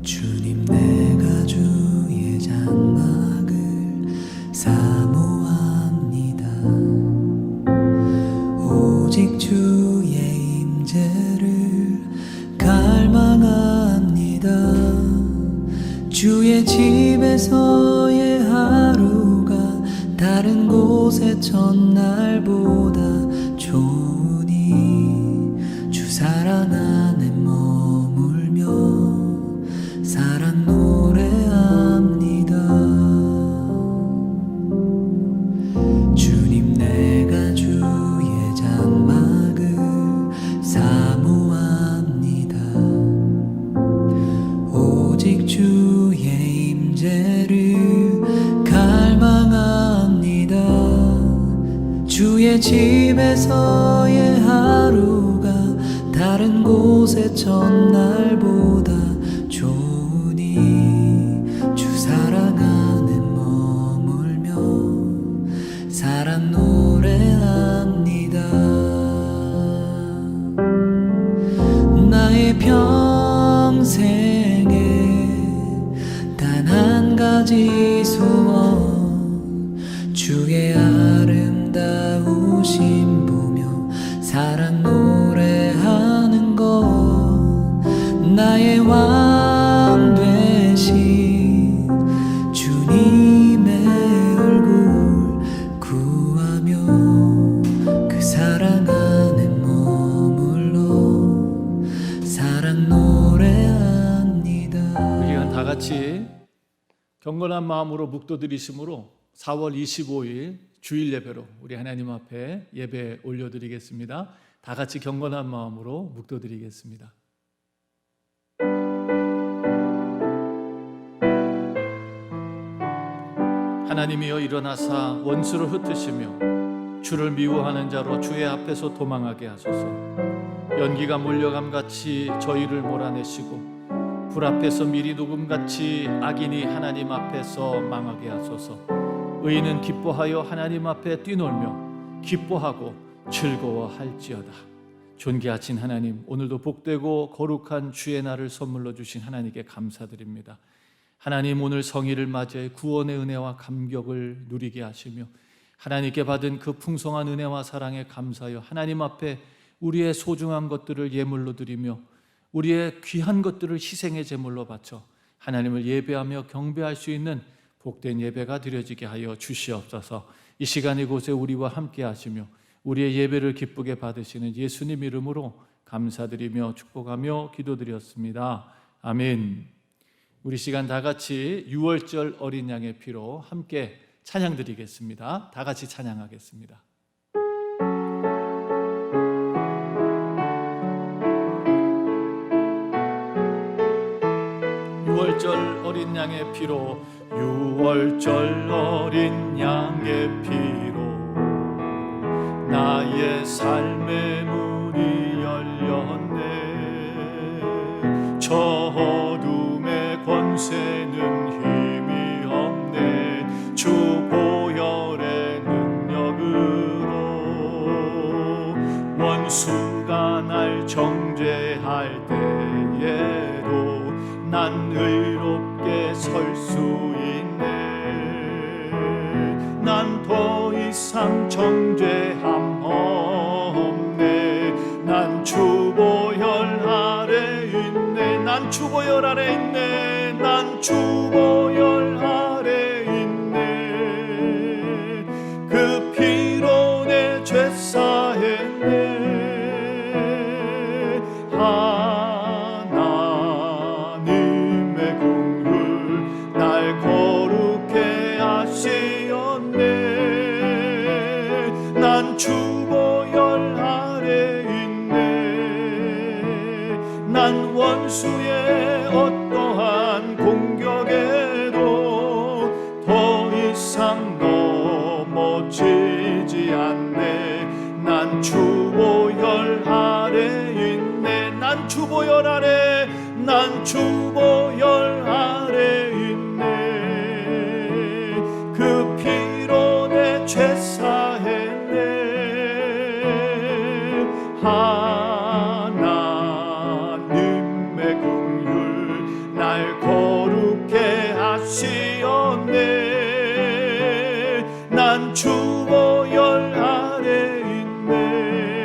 주님 내가 주의 장막을 사모합니다. 오직 주의 임재를 갈망합니다. 주의 집에서의 하루가 다른 곳의 첫날보다 좋으니 주 사랑 안에 머물며 사랑 노래합니다. 주님 내가 주의 장막을 사모합니다. 오직 주의 임재를 갈망합니다. 주의 집에서의 하루가 다른 곳의 첫날보다 좋으니 주 사랑 안에 머물며 사랑 노래합니다. 나의 평생에 단 한 가지 소원, 주의 아름다우심 보며 사랑 노래하는 것, 나의 왕 되신 주님의 얼굴 구하며 그 사랑 안에 머물러 사랑 노래합니다. 우리 다 같이 경건한 마음으로 묵도드리심으로 4월 25일 주일 예배로 우리 하나님 앞에 예배 올려드리겠습니다. 다 같이 경건한 마음으로 묵도드리겠습니다. 하나님이여 일어나사 원수를 흩으시며 주를 미워하는 자로 주의 앞에서 도망하게 하소서. 연기가 몰려감같이 저희를 몰아내시고 불 앞에서 미리 녹음같이 악인이 하나님 앞에서 망하게 하소서. 의인은 기뻐하여 하나님 앞에 뛰놀며 기뻐하고 즐거워할지어다. 존귀하신 하나님, 오늘도 복되고 거룩한 주의 날을 선물로 주신 하나님께 감사드립니다. 하나님, 오늘 성일을 맞이해 구원의 은혜와 감격을 누리게 하시며 하나님께 받은 그 풍성한 은혜와 사랑에 감사하여 하나님 앞에 우리의 소중한 것들을 예물로 드리며 우리의 귀한 것들을 희생의 제물로 바쳐 하나님을 예배하며 경배할 수 있는 복된 예배가 드려지게 하여 주시옵소서. 이 시간 이곳에 우리와 함께 하시며 우리의 예배를 기쁘게 받으시는 예수님 이름으로 감사드리며 축복하며 기도드렸습니다. 아멘. 우리 시간 다 같이 유월절 어린 양의 피로 함께 찬양 드리겠습니다. 다 같이 찬양하겠습니다. 유월절 어린 양의 피로, 유월절 어린 양의 피로 나의 삶의 문이 열렸네. 저 어둠의 권세는 힘이 없네. 주 보혈의 능력으로 원수가 날 정죄할 때에도 난 의롭게 설 수 있네. 난 더 이상 정죄함 없네. 난 주보혈 아래 있네. 난 주보혈 아래 있네. 난 주보혈 아래 있네. 그 피로 내 죄 사했네. 주보혈 아래 있네. 난 원수의 어떠한 공격에도 더 이상 넘어지지 않네. 난 주보혈 아래 있네. 난 주보혈 아래, 난 주보혈 아래 있네. 그 피로 내 죄 사했네. 하나님의 긍휼 날 거룩해 하시었네. 난 주 보혈 아래 있네.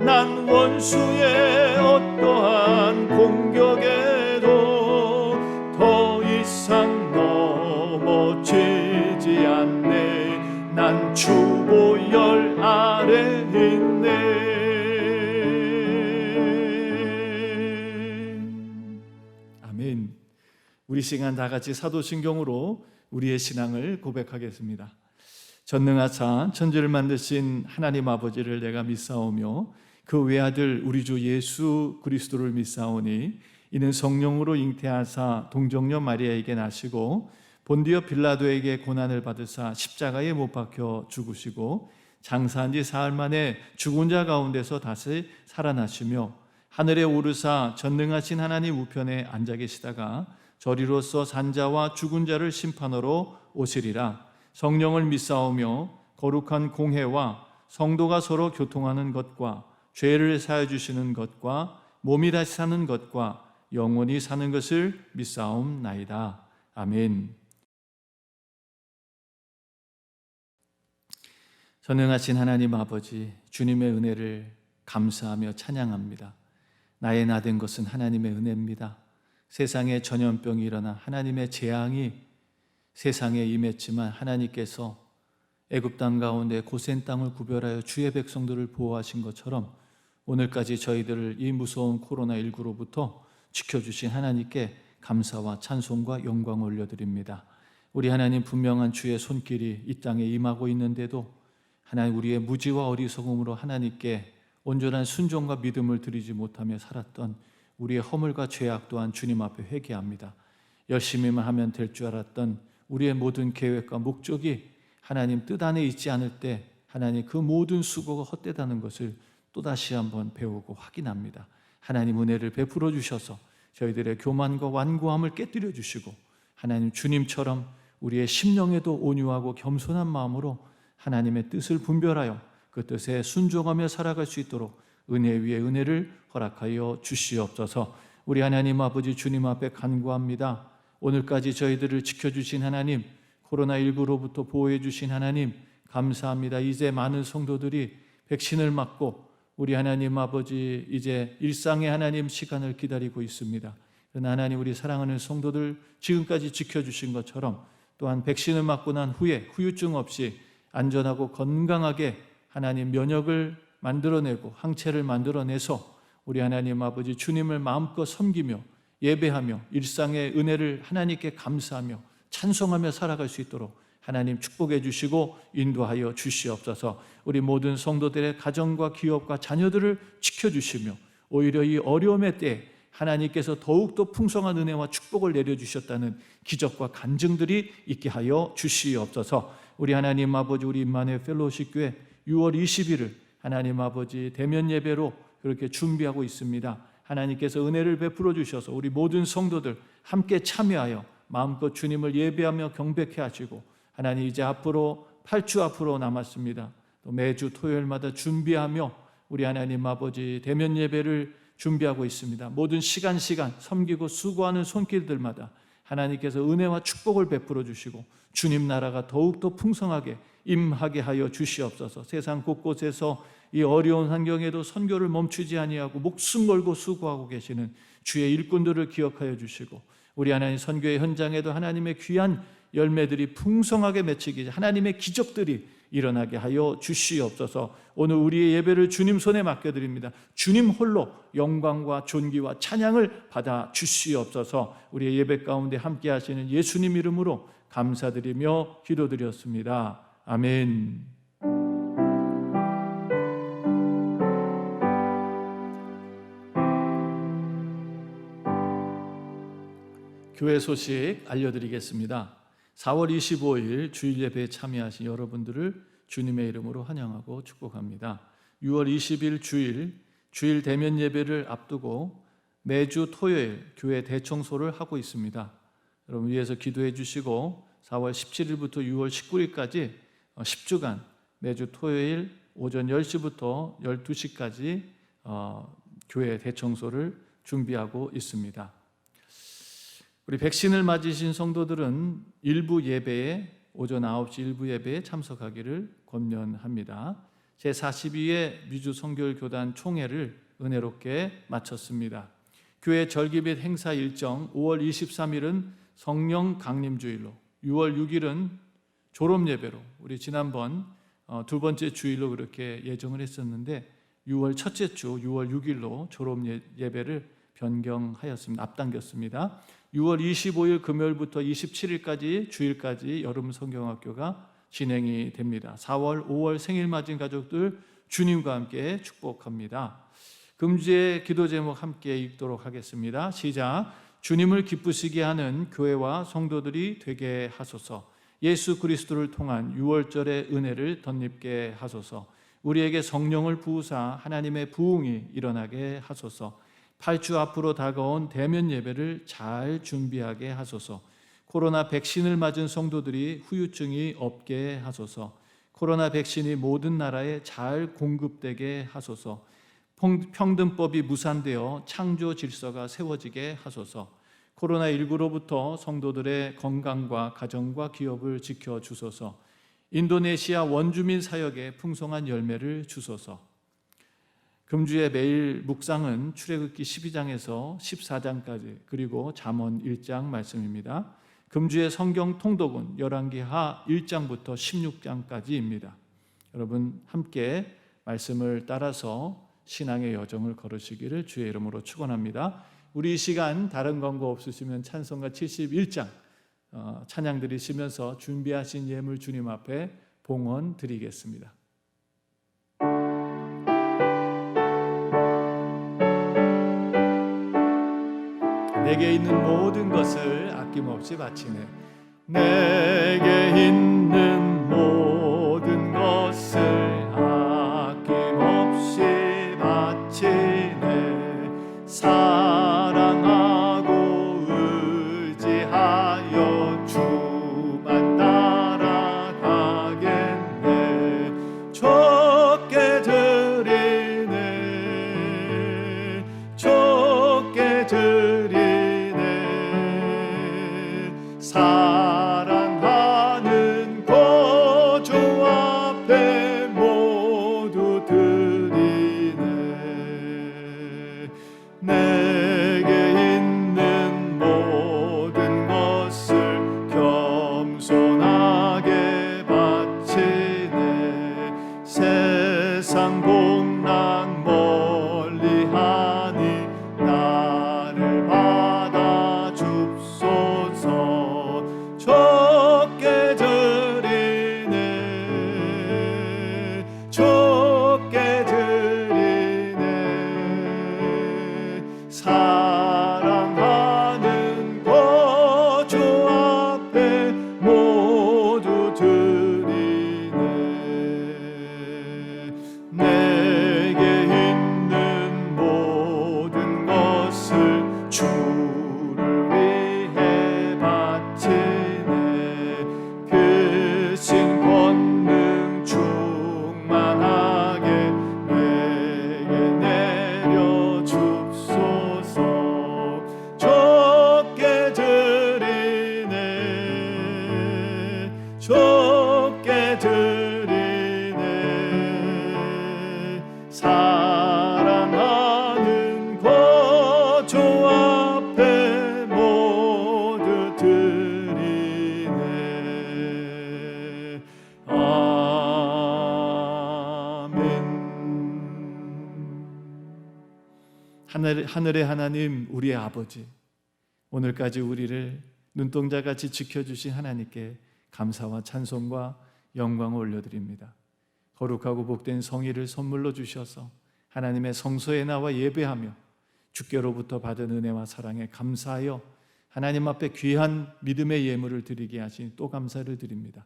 난 원수의 어떠한 공격에도 더 이상 넘어지지 않네. 난 주 보혈 아래 있네. 아멘. 우리 시간 다 같이 사도신경으로 우리의 신앙을 고백하겠습니다. 전능하사 천지를 만드신 하나님 아버지를 내가 믿사오며 그 외아들 우리 주 예수 그리스도를 믿사오니 이는 성령으로 잉태하사 동정녀 마리아에게 나시고 본디오 빌라도에게 고난을 받으사 십자가에 못 박혀 죽으시고 장사한 지 사흘 만에 죽은 자 가운데서 다시 살아나시며 하늘에 오르사 전능하신 하나님 우편에 앉아 계시다가 저리로서 산자와 죽은 자를 심판하러 오시리라. 성령을 믿사오며 거룩한 공회와 성도가 서로 교통하는 것과 죄를 사해 주시는 것과 몸이 다시 사는 것과 영원히 사는 것을 믿사옵나이다. 아멘. 전능하신 하나님 아버지, 주님의 은혜를 감사하며 찬양합니다. 나의 나 된 것은 하나님의 은혜입니다. 세상에 전염병이 일어나 하나님의 재앙이 세상에 임했지만 하나님께서 애굽 땅 가운데 고센 땅을 구별하여 주의 백성들을 보호하신 것처럼 오늘까지 저희들을 이 무서운 코로나19로부터 지켜주신 하나님께 감사와 찬송과 영광을 올려드립니다. 우리 하나님, 분명한 주의 손길이 이 땅에 임하고 있는데도 하나님, 우리의 무지와 어리석음으로 하나님께 온전한 순종과 믿음을 드리지 못하며 살았던 우리의 허물과 죄악 또한 주님 앞에 회개합니다. 열심히만 하면 될 줄 알았던 우리의 모든 계획과 목적이 하나님 뜻 안에 있지 않을 때 하나님 그 모든 수고가 헛되다는 것을 또다시 한번 배우고 확인합니다. 하나님 은혜를 베풀어 주셔서 저희들의 교만과 완고함을 깨뜨려 주시고 하나님 주님처럼 우리의 심령에도 온유하고 겸손한 마음으로 하나님의 뜻을 분별하여 그 뜻에 순종하며 살아갈 수 있도록 은혜 위에 은혜를 허락하여 주시옵소서. 우리 하나님 아버지 주님 앞에 간구합니다. 오늘까지 저희들을 지켜주신 하나님, 코로나19로부터 보호해 주신 하나님 감사합니다. 이제 많은 성도들이 백신을 맞고 우리 하나님 아버지 이제 일상의 하나님 시간을 기다리고 있습니다. 그러나 하나님, 우리 사랑하는 성도들 지금까지 지켜주신 것처럼 또한 백신을 맞고 난 후에 후유증 없이 안전하고 건강하게 하나님 면역을 만들어내고 항체를 만들어내서 우리 하나님 아버지 주님을 마음껏 섬기며 예배하며 일상의 은혜를 하나님께 감사하며 찬송하며 살아갈 수 있도록 하나님 축복해 주시고 인도하여 주시옵소서. 우리 모든 성도들의 가정과 기업과 자녀들을 지켜주시며 오히려 이 어려움의 때에 하나님께서 더욱더 풍성한 은혜와 축복을 내려주셨다는 기적과 간증들이 있게 하여 주시옵소서. 우리 하나님 아버지, 우리 임마누엘 펠로우십 교회 6월 20일을 하나님 아버지 대면 예배로 그렇게 준비하고 있습니다. 하나님께서 은혜를 베풀어 주셔서 우리 모든 성도들 함께 참여하여 마음껏 주님을 예배하며 경배케 하시고 하나님, 이제 앞으로 8주 앞으로 남았습니다. 또 매주 토요일마다 준비하며 우리 하나님 아버지 대면 예배를 준비하고 있습니다. 모든 시간 섬기고 수고하는 손길들마다 하나님께서 은혜와 축복을 베풀어 주시고 주님 나라가 더욱더 풍성하게 임하게 하여 주시옵소서. 세상 곳곳에서 이 어려운 환경에도 선교를 멈추지 아니하고 목숨 걸고 수고하고 계시는 주의 일꾼들을 기억하여 주시고 우리 하나님 선교의 현장에도 하나님의 귀한 열매들이 풍성하게 맺히기, 하나님의 기적들이 일어나게 하여 주시옵소서. 오늘 우리의 예배를 주님 손에 맡겨드립니다. 주님 홀로 영광과 존귀와 찬양을 받아 주시옵소서. 우리의 예배 가운데 함께 하시는 예수님 이름으로 감사드리며 기도드렸습니다. 아멘. 교회 소식 알려드리겠습니다. 4월 25일 주일 예배에 참여하신 여러분들을 주님의 이름으로 환영하고 축복합니다. 6월 20일 주일 대면 예배를 앞두고 매주 토요일 교회 대청소를 하고 있습니다. 여러분 위해서 기도해 주시고 4월 17일부터 6월 19일까지 10주간 매주 토요일 오전 10시부터 12시까지 교회 대청소를 준비하고 있습니다. 우리 백신을 맞으신 성도들은 일부 예배에 오전 9시 일부 예배에 참석하기를 권면합니다. 제42회 미주 성결교단 총회를 은혜롭게 마쳤습니다. 교회 절기 및 행사 일정 5월 23일은 성령 강림주일로, 6월 6일은 졸업 예배로, 우리 지난번 두 번째 주일로 그렇게 예정을 했었는데 6월 첫째 주 6월 6일로 졸업 예배를 변경하였습니다. 앞당겼습니다. 6월 25일 금요일부터 27일까지 주일까지 여름 성경학교가 진행이 됩니다. 4월, 5월 생일 맞은 가족들 주님과 함께 축복합니다. 금주의 기도 제목 함께 읽도록 하겠습니다. 시작. 주님을 기쁘시게 하는 교회와 성도들이 되게 하소서. 예수 그리스도를 통한 유월절의 은혜를 덧입게 하소서. 우리에게 성령을 부으사 하나님의 부흥이 일어나게 하소서. 8주 앞으로 다가온 대면 예배를 잘 준비하게 하소서. 코로나 백신을 맞은 성도들이 후유증이 없게 하소서. 코로나 백신이 모든 나라에 잘 공급되게 하소서. 평등법이 무산되어 창조 질서가 세워지게 하소서. 코로나19로부터 성도들의 건강과 가정과 기업을 지켜주소서. 인도네시아 원주민 사역에 풍성한 열매를 주소서. 금주의 매일 묵상은 출애굽기 12장에서 14장까지 그리고 잠언 1장 말씀입니다. 금주의 성경 통독은 열왕기하 1장부터 16장까지입니다. 여러분 함께 말씀을 따라서 신앙의 여정을 걸으시기를 주의 이름으로 축원합니다. 우리 이 시간 다른 광고 없으시면 찬송가 71장 찬양 드리시면서 준비하신 예물 주님 앞에 봉헌 드리겠습니다. 내게 있는 모든 것을 아낌없이 바치네. 내게 있는 모든 것을 아낌없이 바치네. 사랑하고 의지하여 주만 따라가겠네. 적게 드리네. 적게 드리네. 사랑하는 거주 앞에 모두 드리네. 내게 있는 모든 것을 겸손하게 바치네. 세상 복락 멀리하니 나를 받아 줍소서. 적게 드리네. 적게 드리네. 사랑하는 거주 앞에 모두 드리네. 내게 있는 모든 것을 주를 위해 바치네. 그 신 권능 충만하게 내게 내려 줍소서. 적게 드리네. 적게 드리네. 사랑하는 거주 앞에 모두 드리네. 아멘. 하늘의 하나님, 우리의 아버지, 오늘까지 우리를 눈동자같이 지켜주신 하나님께 감사와 찬송과 영광을 올려드립니다. 거룩하고 복된 성의를 선물로 주셔서 하나님의 성소에 나와 예배하며 주께로부터 받은 은혜와 사랑에 감사하여 하나님 앞에 귀한 믿음의 예물을 드리게 하신 또 감사를 드립니다.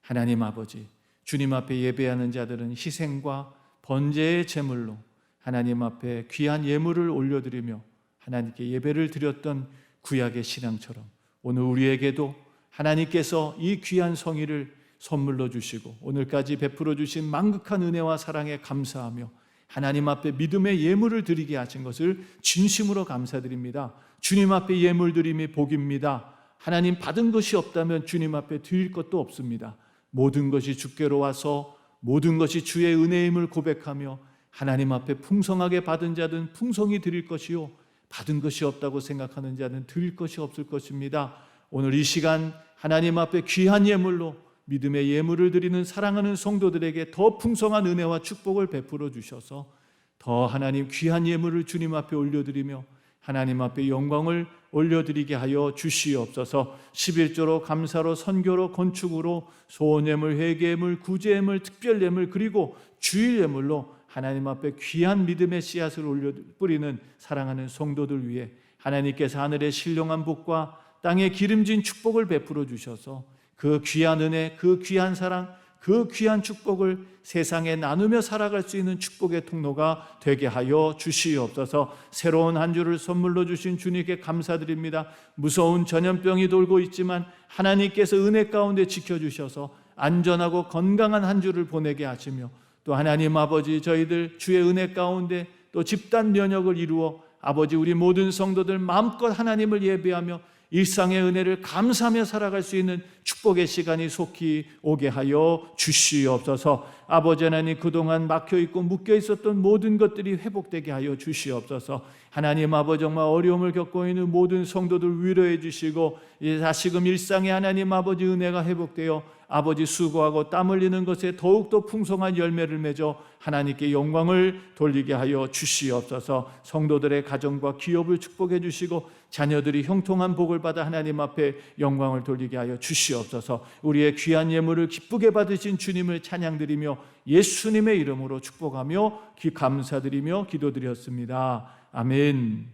하나님 아버지, 주님 앞에 예배하는 자들은 희생과 번제의 제물로 하나님 앞에 귀한 예물을 올려드리며 하나님께 예배를 드렸던 구약의 신앙처럼 오늘 우리에게도 하나님께서 이 귀한 성의를 선물로 주시고 오늘까지 베풀어 주신 만극한 은혜와 사랑에 감사하며 하나님 앞에 믿음의 예물을 드리게 하신 것을 진심으로 감사드립니다. 주님 앞에 예물 드림이 복입니다. 하나님 받은 것이 없다면 주님 앞에 드릴 것도 없습니다. 모든 것이 주께로 와서 모든 것이 주의 은혜임을 고백하며 하나님 앞에 풍성하게 받은 자는 풍성히 드릴 것이요 받은 것이 없다고 생각하는 자는 드릴 것이 없을 것입니다. 오늘 이 시간 하나님 앞에 귀한 예물로 믿음의 예물을 드리는 사랑하는 성도들에게 더 풍성한 은혜와 축복을 베풀어 주셔서 더 하나님 귀한 예물을 주님 앞에 올려드리며 하나님 앞에 영광을 올려드리게 하여 주시옵소서. 11조로 감사로 선교로 건축으로 소원예물 회개예물 구제예물 특별예물 그리고 주일예물로 하나님 앞에 귀한 믿음의 씨앗을 올려 뿌리는 사랑하는 성도들 위해 하나님께서 하늘의 신령한 복과 땅에 기름진 축복을 베풀어 주셔서 그 귀한 은혜, 그 귀한 사랑, 그 귀한 축복을 세상에 나누며 살아갈 수 있는 축복의 통로가 되게 하여 주시옵소서. 새로운 한 주를 선물로 주신 주님께 감사드립니다. 무서운 전염병이 돌고 있지만 하나님께서 은혜 가운데 지켜주셔서 안전하고 건강한 한 주를 보내게 하시며 또 하나님 아버지 저희들 주의 은혜 가운데 또 집단 면역을 이루어 아버지 우리 모든 성도들 마음껏 하나님을 예배하며 일상의 은혜를 감사하며 살아갈 수 있는 축복의 시간이 속히 오게 하여 주시옵소서. 아버지 하나님 그동안 막혀있고 묶여있었던 모든 것들이 회복되게 하여 주시옵소서. 하나님 아버지 정말 어려움을 겪고 있는 모든 성도들 위로해 주시고 다시금 일상의 하나님 아버지 은혜가 회복되어 아버지 수고하고 땀 흘리는 것에 더욱더 풍성한 열매를 맺어 하나님께 영광을 돌리게 하여 주시옵소서. 성도들의 가정과 기업을 축복해 주시고 자녀들이 형통한 복을 받아 하나님 앞에 영광을 돌리게 하여 주시옵소서. 우리의 귀한 예물을 기쁘게 받으신 주님을 찬양드리며 예수님의 이름으로 축복하며 감사드리며 기도드렸습니다. 아멘.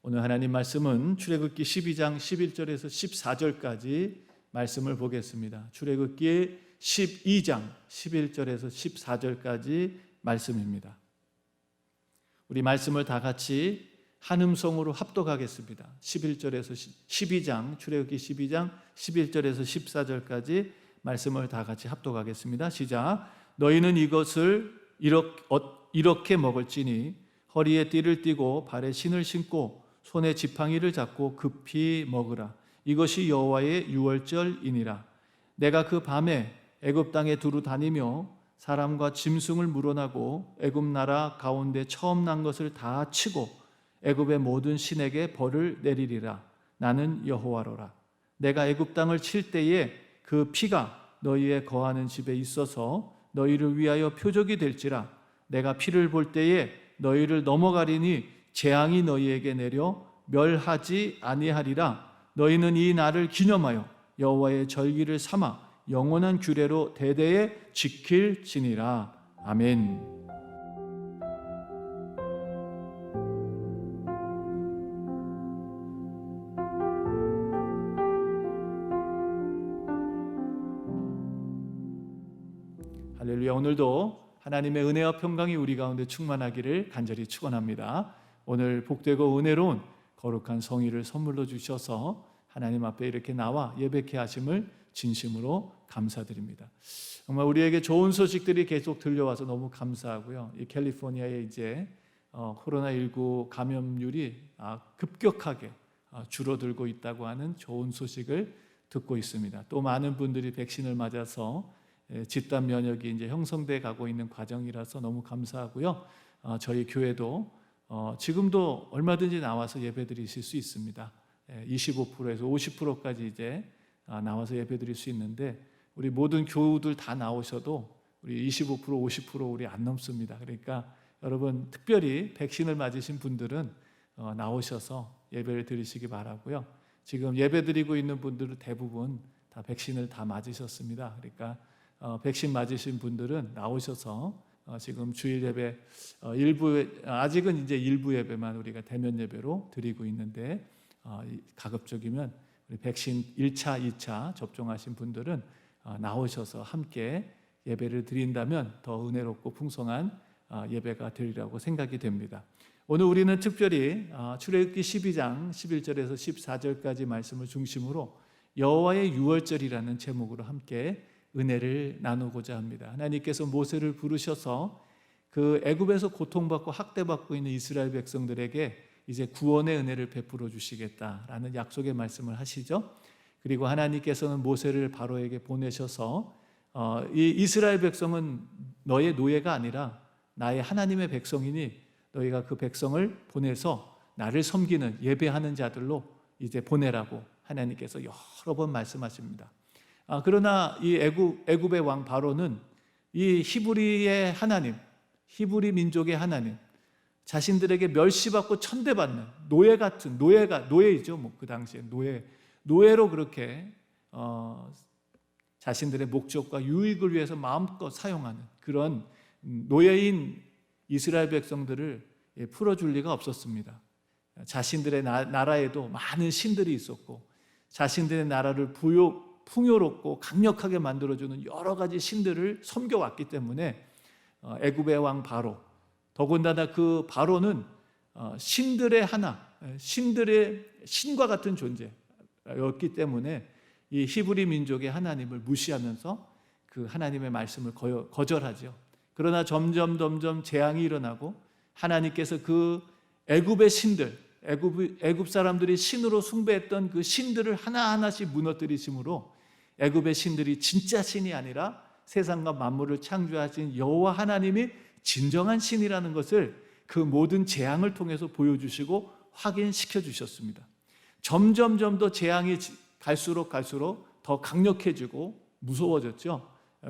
오늘 하나님 말씀은 출애굽기 12장 11절에서 14절까지 말씀을 보겠습니다. 출애굽기 12장 11절에서 14절까지 말씀입니다. 우리 말씀을 다 같이 한 음성으로 합독하겠습니다. 11절에서 12장 출애굽기 12장 11절에서 14절까지 말씀을 다 같이 합독하겠습니다. 시작. 너희는 이것을 이렇게 먹을지니 허리에 띠를 띠고 발에 신을 신고 손에 지팡이를 잡고 급히 먹으라. 이것이 여호와의 유월절이니라. 내가 그 밤에 애굽 땅에 두루 다니며 사람과 짐승을 물어나고 애굽 나라 가운데 처음 난 것을 다 치고 애굽의 모든 신에게 벌을 내리리라. 나는 여호와로라. 내가 애굽 땅을 칠 때에 그 피가 너희의 거하는 집에 있어서 너희를 위하여 표적이 될지라. 내가 피를 볼 때에 너희를 넘어가리니 재앙이 너희에게 내려 멸하지 아니하리라. 너희는 이 날을 기념하여 여호와의 절기를 삼아 영원한 규례로 대대에 지킬지니라. 아멘. 할렐루야. 오늘도 하나님의 은혜와 평강이 우리 가운데 충만하기를 간절히 축원합니다. 오늘 복되고 은혜로운 거룩한 성의를 선물로 주셔서 하나님 앞에 이렇게 나와 예배케 하심을 진심으로 감사드립니다. 정말 우리에게 좋은 소식들이 계속 들려와서 너무 감사하고요. 이 캘리포니아에 이제 코로나19 감염률이 급격하게 줄어들고 있다고 하는 좋은 소식을 듣고 있습니다. 또 많은 분들이 백신을 맞아서 집단 면역이 이제 형성돼 가고 있는 과정이라서 너무 감사하고요. 저희 교회도 지금도 얼마든지 나와서 예배드리실 수 있습니다. 25%에서 50%까지 이제 나와서 예배드릴 수 있는데 우리 모든 교우들 다 나오셔도 우리 25% 50% 우리 안 넘습니다. 그러니까 여러분 특별히 백신을 맞으신 분들은 나오셔서 예배를 드리시기 바라고요. 지금 예배드리고 있는 분들은 대부분 다 백신을 다 맞으셨습니다. 그러니까 백신 맞으신 분들은 나오셔서 지금 주일 예배 아직은 이제 일부 예배만 우리가 대면 예배로 드리고 있는데 가급적이면 우리 백신 1차, 2차 접종하신 분들은 나오셔서 함께 예배를 드린다면 더 은혜롭고 풍성한 예배가 되리라고 생각이 됩니다. 오늘 우리는 특별히 출애굽기 12장 11절에서 14절까지 말씀을 중심으로 여호와의 유월절이라는 제목으로 함께 은혜를 나누고자 합니다. 하나님께서 모세를 부르셔서 그 애굽에서 고통받고 학대받고 있는 이스라엘 백성들에게 이제 구원의 은혜를 베풀어 주시겠다라는 약속의 말씀을 하시죠. 그리고 하나님께서는 모세를 바로에게 보내셔서 이 이스라엘 백성은 너의 노예가 아니라 나의 하나님의 백성이니 너희가 그 백성을 보내서 나를 섬기는 예배하는 자들로 이제 보내라고 하나님께서 여러 번 말씀하십니다. 그러나 이 애굽의 왕 바로는 이 히브리의 하나님, 히브리 민족의 하나님, 자신들에게 멸시받고 천대받는 노예 같은 노예이죠. 뭐 그 당시에 노예로 그렇게 자신들의 목적과 유익을 위해서 마음껏 사용하는 그런 노예인 이스라엘 백성들을 풀어줄 리가 없었습니다. 자신들의 나라에도 많은 신들이 있었고 자신들의 나라를 풍요롭고 강력하게 만들어주는 여러 가지 신들을 섬겨왔기 때문에 애굽의 왕 바로, 더군다나 그 바로는 신들의 하나, 신들의 신과 같은 존재였기 때문에 이 히브리 민족의 하나님을 무시하면서 그 하나님의 말씀을 거절하죠. 그러나 점점 재앙이 일어나고 하나님께서 그 애굽의 신들, 애굽 사람들이 신으로 숭배했던 그 신들을 하나하나씩 무너뜨리심으로 애굽의 신들이 진짜 신이 아니라 세상과 만물을 창조하신 여호와 하나님이 진정한 신이라는 것을 그 모든 재앙을 통해서 보여주시고 확인시켜 주셨습니다. 점점 더 재앙이 갈수록 더 강력해지고 무서워졌죠.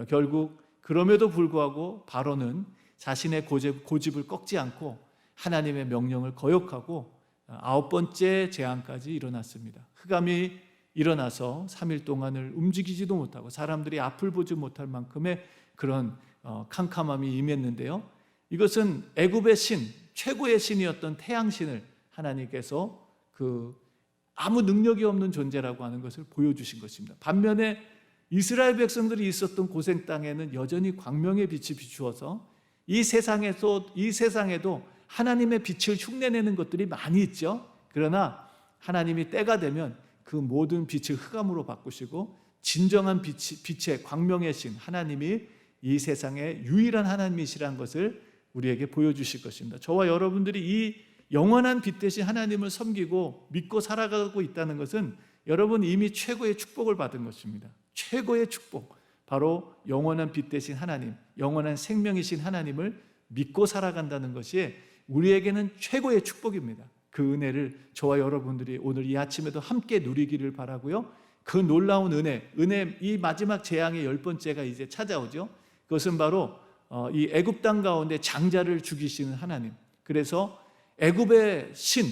결국 그럼에도 불구하고 바로는 자신의 고집을 꺾지 않고 하나님의 명령을 거역하고 9번째 재앙까지 일어났습니다. 흑암이 일어나서 3일 동안을 움직이지도 못하고 사람들이 앞을 보지 못할 만큼의 그런 캄캄함이 임했는데요. 이것은 애굽의 신, 최고의 신이었던 태양신을 하나님께서 아무 능력이 없는 존재라고 하는 것을 보여주신 것입니다. 반면에 이스라엘 백성들이 있었던 고생 땅에는 여전히 광명의 빛이 비추어서 이 세상에도 하나님의 빛을 흉내내는 것들이 많이 있죠. 그러나 하나님이 때가 되면 그 모든 빛을 흑암으로 바꾸시고 진정한 빛의 광명의 신 하나님이 이 세상의 유일한 하나님이시라는 것을 우리에게 보여주실 것입니다. 저와 여러분들이 이 영원한 빛 대신 하나님을 섬기고 믿고 살아가고 있다는 것은 여러분 이미 최고의 축복을 받은 것입니다. 최고의 축복, 바로 영원한 빛 대신 하나님, 영원한 생명이신 하나님을 믿고 살아간다는 것이 우리에게는 최고의 축복입니다. 그 은혜를 저와 여러분들이 오늘 이 아침에도 함께 누리기를 바라고요. 그 놀라운 은혜, 이 마지막 재앙의 10번째가 이제 찾아오죠. 그것은 바로 이 애굽 땅 가운데 장자를 죽이시는 하나님. 그래서 애굽의 신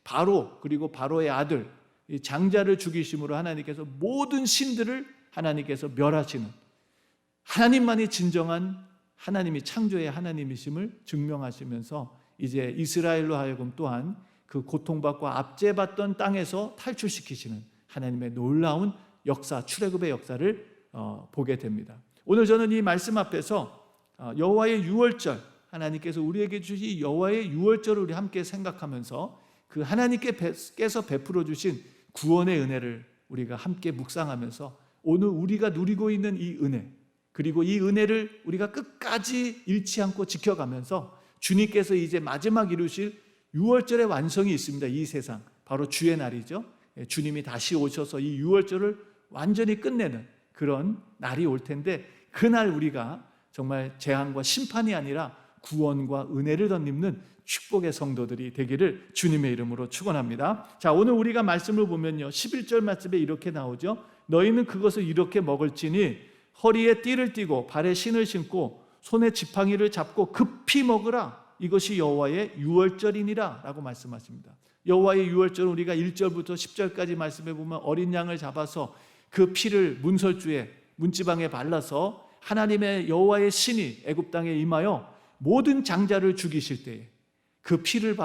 바로, 그리고 바로의 아들 이 장자를 죽이심으로 하나님께서 모든 신들을 하나님께서 멸하시는, 하나님만이 진정한 하나님이 창조의 하나님이심을 증명하시면서 이제 이스라엘로 하여금 또한 그 고통받고 압제받던 땅에서 탈출시키시는 하나님의 놀라운 역사, 출애굽의 역사를 보게 됩니다. 오늘 저는 이 말씀 앞에서 여호와의 유월절, 하나님께서 우리에게 주신 여호와의 유월절을 우리 함께 생각하면서 그 하나님께서 베풀어 주신 구원의 은혜를 우리가 함께 묵상하면서 오늘 우리가 누리고 있는 이 은혜, 그리고 이 은혜를 우리가 끝까지 잃지 않고 지켜가면서 주님께서 이제 마지막 이루실 유월절의 완성이 있습니다. 이 세상, 바로 주의 날이죠. 주님이 다시 오셔서 이 유월절을 완전히 끝내는 그런 날이 올 텐데, 그날 우리가 정말 재앙과 심판이 아니라 구원과 은혜를 덧입는 축복의 성도들이 되기를 주님의 이름으로 축원합니다. 자, 오늘 우리가 말씀을 보면요, 11절 말씀에 이렇게 나오죠. 너희는 그것을 이렇게 먹을지니 허리에 띠를 띠고 발에 신을 신고 손에 지팡이를 잡고 급히 먹으라. 이것이 여호와의 유월절이니라 라고 말씀하십니다. 여호와의 유월절은 우리가 1절부터 10절까지 말씀해 보면 어린 양을 잡아서 그 피를 문설주에 문지방에 발라서 하나님의 여호와의 신이 애굽 땅에 임하여 모든 장자를 죽이실 때에 그 피를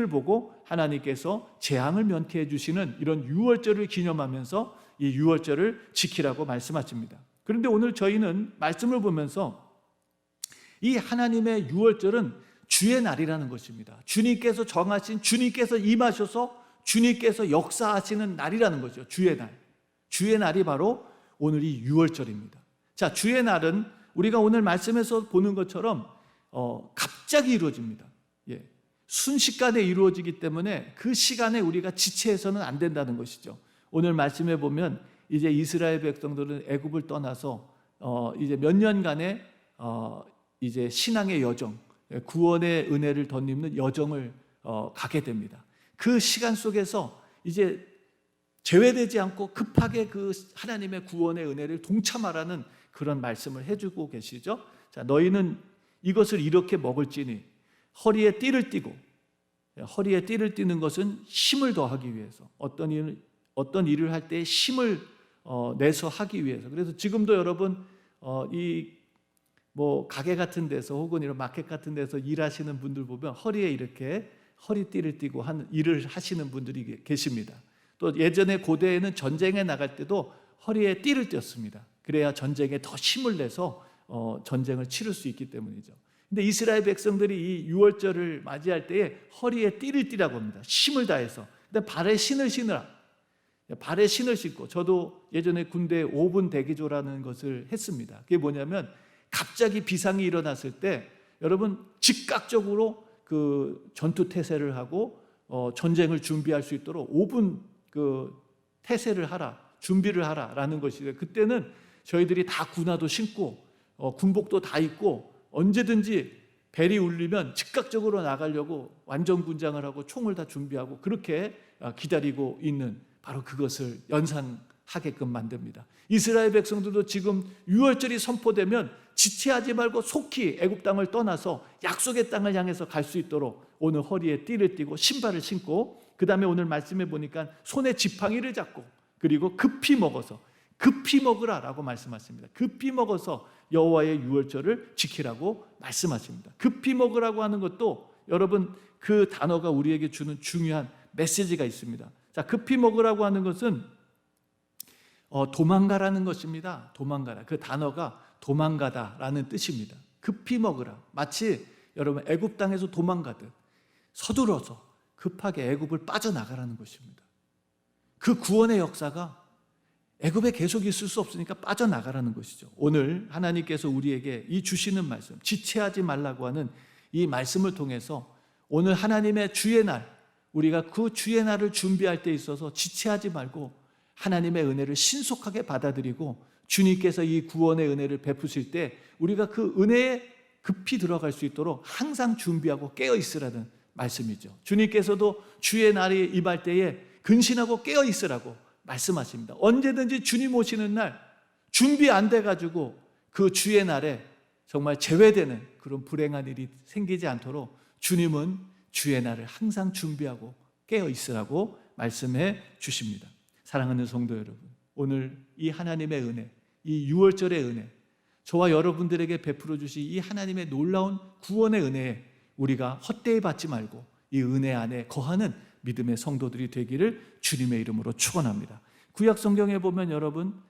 보고 하나님께서 재앙을 면케해 주시는 이런 유월절을 기념하면서 이 유월절을 지키라고 말씀하십니다. 그런데 오늘 저희는 말씀을 보면서 이 하나님의 유월절은 주의 날이라는 것입니다. 주님께서 정하신, 주님께서 임하셔서 주님께서 역사하시는 날이라는 거죠. 주의 날. 주의 날이 바로 오늘이 유월절입니다. 자, 주의 날은 우리가 오늘 말씀에서 보는 것처럼 갑자기 이루어집니다. 예. 순식간에 이루어지기 때문에 그 시간에 우리가 지체해서는 안 된다는 것이죠. 오늘 말씀해 보면 이제 이스라엘 백성들은 애굽을 떠나서 이제 몇 년간의 이제 신앙의 여정, 구원의 은혜를 덧입는 여정을 가게 됩니다. 그 시간 속에서 이제 제외되지 않고 급하게 그 하나님의 구원의 은혜를 동참하라는 그런 말씀을 해주고 계시죠. 자, 너희는 이것을 이렇게 먹을지니 허리에 띠를 띠고, 허리에 띠를 띠는 것은 힘을 더하기 위해서, 어떤 일을 할 때 힘을 내서 하기 위해서. 그래서 지금도 여러분 이 뭐 가게 같은 데서 혹은 이런 마켓 같은 데서 일하시는 분들 보면 허리에 이렇게 허리띠를 띠고 하는 일을 하시는 분들이 계십니다. 또 예전에 고대에는 전쟁에 나갈 때도 허리에 띠를 띄었습니다. 그래야 전쟁에 더 힘을 내서 전쟁을 치를 수 있기 때문이죠. 근데 이스라엘 백성들이 이 유월절을 맞이할 때에 허리에 띠를 띠라고 합니다. 힘을 다해서. 근데 발에 신을 신으라. 발에 신을 신고, 저도 예전에 군대에 5분 대기조라는 것을 했습니다. 그게 뭐냐면 갑자기 비상이 일어났을 때 여러분 즉각적으로 그 전투 태세를 하고 전쟁을 준비할 수 있도록 5분 그 태세를 하라, 준비를 하라라는 것이에요. 그때는 저희들이 다 군화도 신고 군복도 다 입고 언제든지 벨이 울리면 즉각적으로 나가려고 완전 군장을 하고 총을 다 준비하고 그렇게 기다리고 있는, 바로 그것을 연상하게끔 만듭니다. 이스라엘 백성들도 지금 유월절이 선포되면 지체하지 말고 속히 애굽 땅을 떠나서 약속의 땅을 향해서 갈 수 있도록 오늘 허리에 띠를 띠고 신발을 신고, 그 다음에 오늘 말씀해 보니까 손에 지팡이를 잡고, 그리고 급히 먹어서, 급히 먹으라라고 말씀하십니다. 급히 먹어서 여호와의 유월절을 지키라고 말씀하십니다. 급히 먹으라고 하는 것도 여러분 그 단어가 우리에게 주는 중요한 메시지가 있습니다. 자, 급히 먹으라고 하는 것은 도망가라는 것입니다. 도망가라. 그 단어가 도망가다라는 뜻입니다. 급히 먹으라. 마치 여러분 애굽 땅에서 도망가듯 서둘러서 급하게 애굽을 빠져나가라는 것입니다. 그 구원의 역사가 애굽에 계속 있을 수 없으니까 빠져나가라는 것이죠. 오늘 하나님께서 우리에게 이 주시는 말씀, 지체하지 말라고 하는 이 말씀을 통해서 오늘 하나님의 주의 날, 우리가 그 주의 날을 준비할 때 있어서 지체하지 말고 하나님의 은혜를 신속하게 받아들이고, 주님께서 이 구원의 은혜를 베푸실 때 우리가 그 은혜에 급히 들어갈 수 있도록 항상 준비하고 깨어 있으라는 말씀이죠. 주님께서도 주의 날이 임할 때에 근신하고 깨어 있으라고 말씀하십니다. 언제든지 주님 오시는 날 준비 안 돼가지고 그 주의 날에 정말 제외되는 그런 불행한 일이 생기지 않도록 주님은 주의 날을 항상 준비하고 깨어 있으라고 말씀해 주십니다. 사랑하는 성도 여러분, 오늘 이 하나님의 은혜, 이 유월절의 은혜, 저와 여러분들에게 베풀어 주신 이 하나님의 놀라운 구원의 은혜에 우리가 헛되이 받지 말고 이 은혜 안에 거하는 믿음의 성도들이 되기를 주님의 이름으로 축원합니다. 구약 성경에 보면 여러분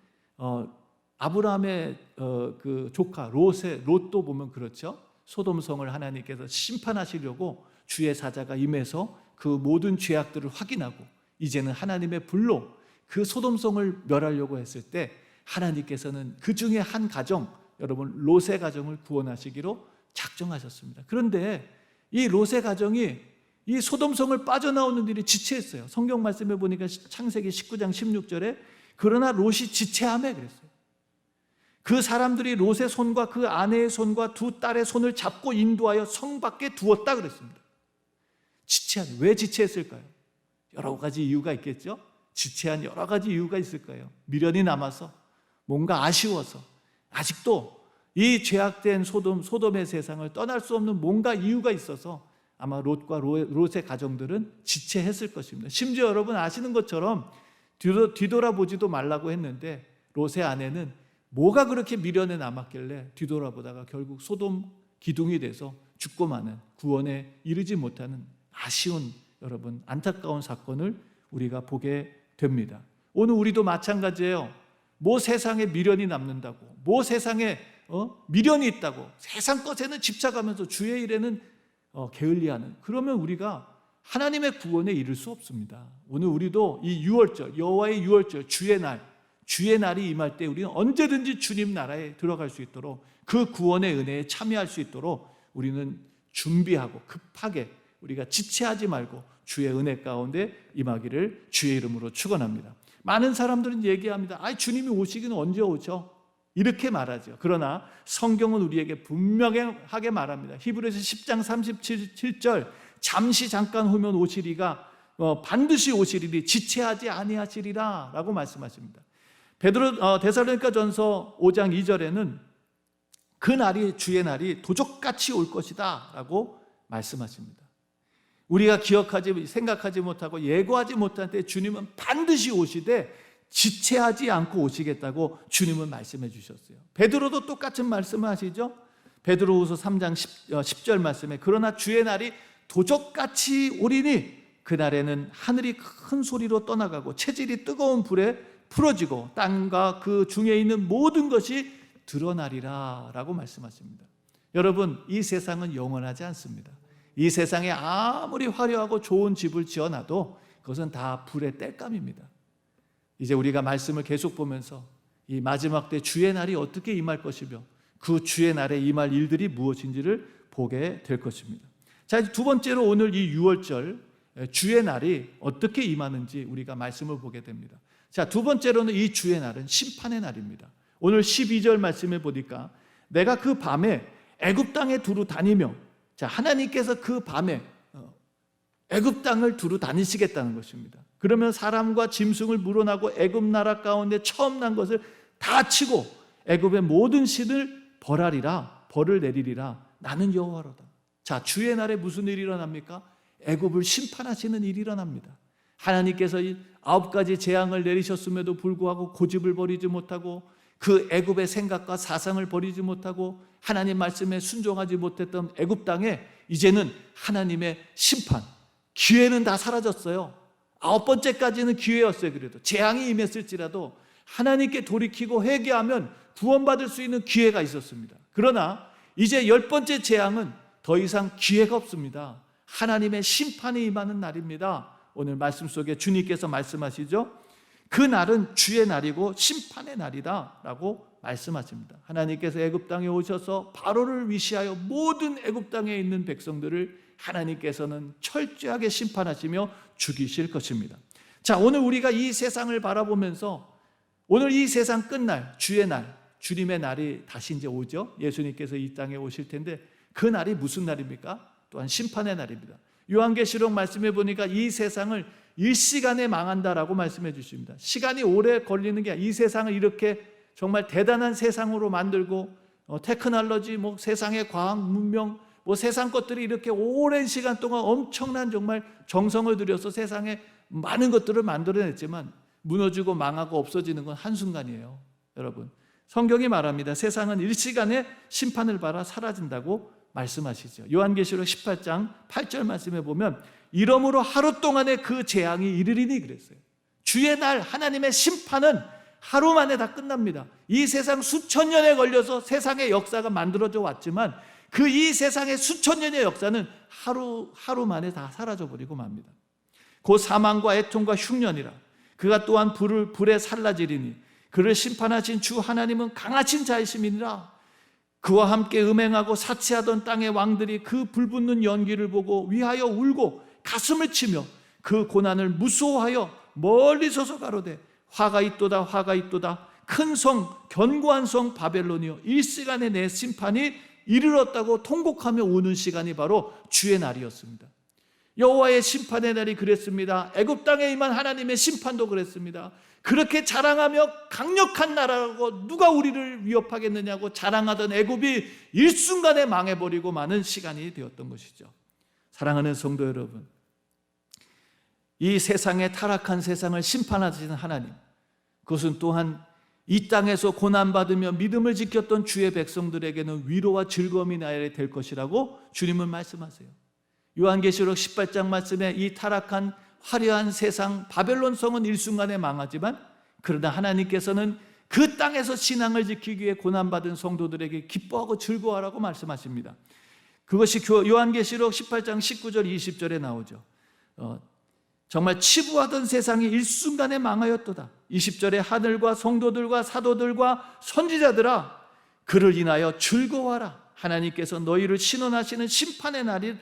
아브라함의 그 조카 롯도 보면 그렇죠. 소돔성을 하나님께서 심판하시려고 주의 사자가 임해서 그 모든 죄악들을 확인하고 이제는 하나님의 불로 그 소돔성을 멸하려고 했을 때 하나님께서는 그 중에 한 가정, 여러분 롯의 가정을 구원하시기로 작정하셨습니다. 그런데 이 롯의 가정이 이 소돔성을 빠져나오는 일이 지체했어요. 성경 말씀에 보니까 창세기 19장 16절에 그러나 롯이 지체하며 그랬어요. 그 사람들이 롯의 손과 그 아내의 손과 두 딸의 손을 잡고 인도하여 성 밖에 두었다 그랬습니다. 지체한, 왜 지체했을까요? 여러 가지 이유가 있겠죠. 지체한 여러 가지 이유가 있을 거예요. 미련이 남아서, 뭔가 아쉬워서, 아직도 이 죄악된 소돔의 세상을 떠날 수 없는 뭔가 이유가 있어서 아마 롯과 롯의 가정들은 지체했을 것입니다. 심지어 여러분 아시는 것처럼 뒤돌아보지도 말라고 했는데 롯의 아내는 뭐가 그렇게 미련에 남았길래 뒤돌아보다가 결국 소돔 기둥이 돼서 죽고 마는, 구원에 이르지 못하는 아쉬운, 여러분 안타까운 사건을 우리가 보게 됩니다. 오늘 우리도 마찬가지예요. 뭐 세상에 미련이 남는다고, 뭐 세상에 미련이 있다고 세상 것에는 집착하면서 주의 일에는 게을리하는, 그러면 우리가 하나님의 구원에 이를 수 없습니다. 오늘 우리도 이 유월절, 여호와의 유월절, 주의 날이 임할 때 우리는 언제든지 주님 나라에 들어갈 수 있도록, 그 구원의 은혜에 참여할 수 있도록 우리는 준비하고 급하게 우리가 지체하지 말고 주의 은혜 가운데 임하기를 주의 이름으로 축원합니다. 많은 사람들은 얘기합니다. 주님이 오시기는 언제 오죠? 이렇게 말하죠. 그러나 성경은 우리에게 분명하게 말합니다. 히브리서 10장 37절 잠시 잠깐 후면 오시리가 반드시 오시리니 지체하지 아니하시리라 라고 말씀하십니다. 데살로니가전서 5장 2절에는 그 날이 주의 날이 도적같이 올 것이다 라고 말씀하십니다. 우리가 생각하지 못하고 예고하지 못할 때 주님은 반드시 오시되 지체하지 않고 오시겠다고 주님은 말씀해 주셨어요. 베드로도 똑같은 말씀을 하시죠. 베드로후서 3장 10절 말씀에 그러나 주의 날이 도적같이 오리니 그날에는 하늘이 큰 소리로 떠나가고 체질이 뜨거운 불에 풀어지고 땅과 그 중에 있는 모든 것이 드러나리라 라고 말씀하십니다. 여러분, 이 세상은 영원하지 않습니다. 이 세상에 아무리 화려하고 좋은 집을 지어놔도 그것은 다 불의 땔감입니다. 이제 우리가 말씀을 계속 보면서 이 마지막 때 주의 날이 어떻게 임할 것이며 그 주의 날에 임할 일들이 무엇인지를 보게 될 것입니다. 자, 두 번째로 오늘 이 6월절 주의 날이 어떻게 임하는지 우리가 말씀을 보게 됩니다. 자, 두 번째로는 이 주의 날은 심판의 날입니다. 오늘 12절 말씀에 보니까 내가 그 밤에 애굽 땅에 두루 다니며, 자, 하나님께서 그 밤에 애굽 땅을 두루 다니시겠다는 것입니다. 그러면 사람과 짐승을 물어나고 애굽 나라 가운데 처음 난 것을 다 치고 애굽의 모든 신을 벌하리라, 벌을 내리리라. 나는 여호와로다. 자, 주의 날에 무슨 일이 일어납니까? 애굽을 심판하시는 일이 일어납니다. 하나님께서 이 9가지 재앙을 내리셨음에도 불구하고 고집을 버리지 못하고 그 애굽의 생각과 사상을 버리지 못하고 하나님 말씀에 순종하지 못했던 애굽 땅에 이제는 하나님의 심판, 기회는 다 사라졌어요. 9번째까지는 기회였어요. 그래도 재앙이 임했을지라도 하나님께 돌이키고 회개하면 구원받을 수 있는 기회가 있었습니다. 그러나 이제 10번째 재앙은 더 이상 기회가 없습니다. 하나님의 심판이 임하는 날입니다. 오늘 말씀 속에 주님께서 말씀하시죠. 그 날은 주의 날이고 심판의 날이다 라고 말씀하십니다. 하나님께서 애굽 땅에 오셔서 바로를 위시하여 모든 애굽 땅에 있는 백성들을 하나님께서는 철저하게 심판하시며 죽이실 것입니다. 자, 오늘 우리가 이 세상을 바라보면서 오늘 이 세상 끝날 주의 날, 주님의 날이 다시 이제 오죠. 예수님께서 이 땅에 오실 텐데 그 날이 무슨 날입니까? 또한 심판의 날입니다. 요한계시록 말씀해 보니까 이 세상을 일시간에 망한다라고 말씀해 주십니다. 시간이 오래 걸리는 게 이 세상을 이렇게 정말 대단한 세상으로 만들고 테크놀로지, 세상의 과학 문명, 세상 것들이 이렇게 오랜 시간 동안 엄청난 정말 정성을 들여서 세상에 많은 것들을 만들어냈지만 무너지고 망하고 없어지는 건 한순간이에요. 여러분, 성경이 말합니다. 세상은 일시간에 심판을 받아 사라진다고 말씀하시죠. 요한계시록 18장 8절 말씀에 보면 이러므로 하루 동안에 그 재앙이 이르리니 그랬어요. 주의 날 하나님의 심판은 하루 만에 다 끝납니다. 이 세상 수천 년에 걸려서 세상의 역사가 만들어져 왔지만 그 이 세상의 수천 년의 역사는 하루 만에 다 사라져버리고 맙니다. 곧 사망과 애통과 흉년이라 그가 또한 불에 살라지리니 그를 심판하신 주 하나님은 강하신 자이심이니라. 그와 함께 음행하고 사치하던 땅의 왕들이 그 불붙는 연기를 보고 위하여 울고 가슴을 치며 그 고난을 무서워하여 멀리 서서 가로되 화가 있도다 화가 있도다 큰 성 견고한 성 바벨론이여 일시간에 내 심판이 이르렀다고 통곡하며 우는 시간이 바로 주의 날이었습니다. 여호와의 심판의 날이 그랬습니다. 애굽 땅에 임한 하나님의 심판도 그랬습니다. 그렇게 자랑하며 강력한 나라라고 누가 우리를 위협하겠느냐고 자랑하던 애굽이 일순간에 망해버리고 마는 시간이 되었던 것이죠. 사랑하는 성도 여러분, 이 세상의 타락한 세상을 심판하시는 하나님, 그것은 또한 이 땅에서 고난받으며 믿음을 지켰던 주의 백성들에게는 위로와 즐거움이 나야 될 것이라고 주님은 말씀하세요. 요한계시록 18장 말씀에 이 타락한 화려한 세상 바벨론 성은 일순간에 망하지만 그러나 하나님께서는 그 땅에서 신앙을 지키기 위해 고난받은 성도들에게 기뻐하고 즐거워하라고 말씀하십니다. 그것이 요한계시록 18장 19절 20절에 나오죠. 정말 치부하던 세상이 일순간에 망하였도다. 20절에 하늘과 성도들과 사도들과 선지자들아 그를 인하여 즐거워하라. 하나님께서 너희를 신원하시는 심판을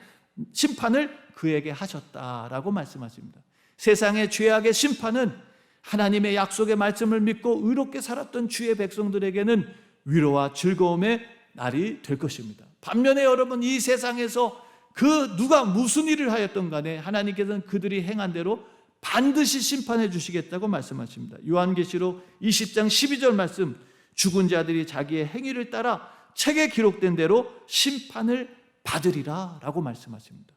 그에게 하셨다라고 말씀하십니다. 세상의 죄악의 심판은 하나님의 약속의 말씀을 믿고 의롭게 살았던 주의 백성들에게는 위로와 즐거움의 날이 될 것입니다. 반면에 여러분, 이 세상에서 그 누가 무슨 일을 하였던 간에 하나님께서는 그들이 행한 대로 반드시 심판해 주시겠다고 말씀하십니다. 요한계시록 20장 12절 말씀, 죽은 자들이 자기의 행위를 따라 책에 기록된 대로 심판을 받으리라 라고 말씀하십니다.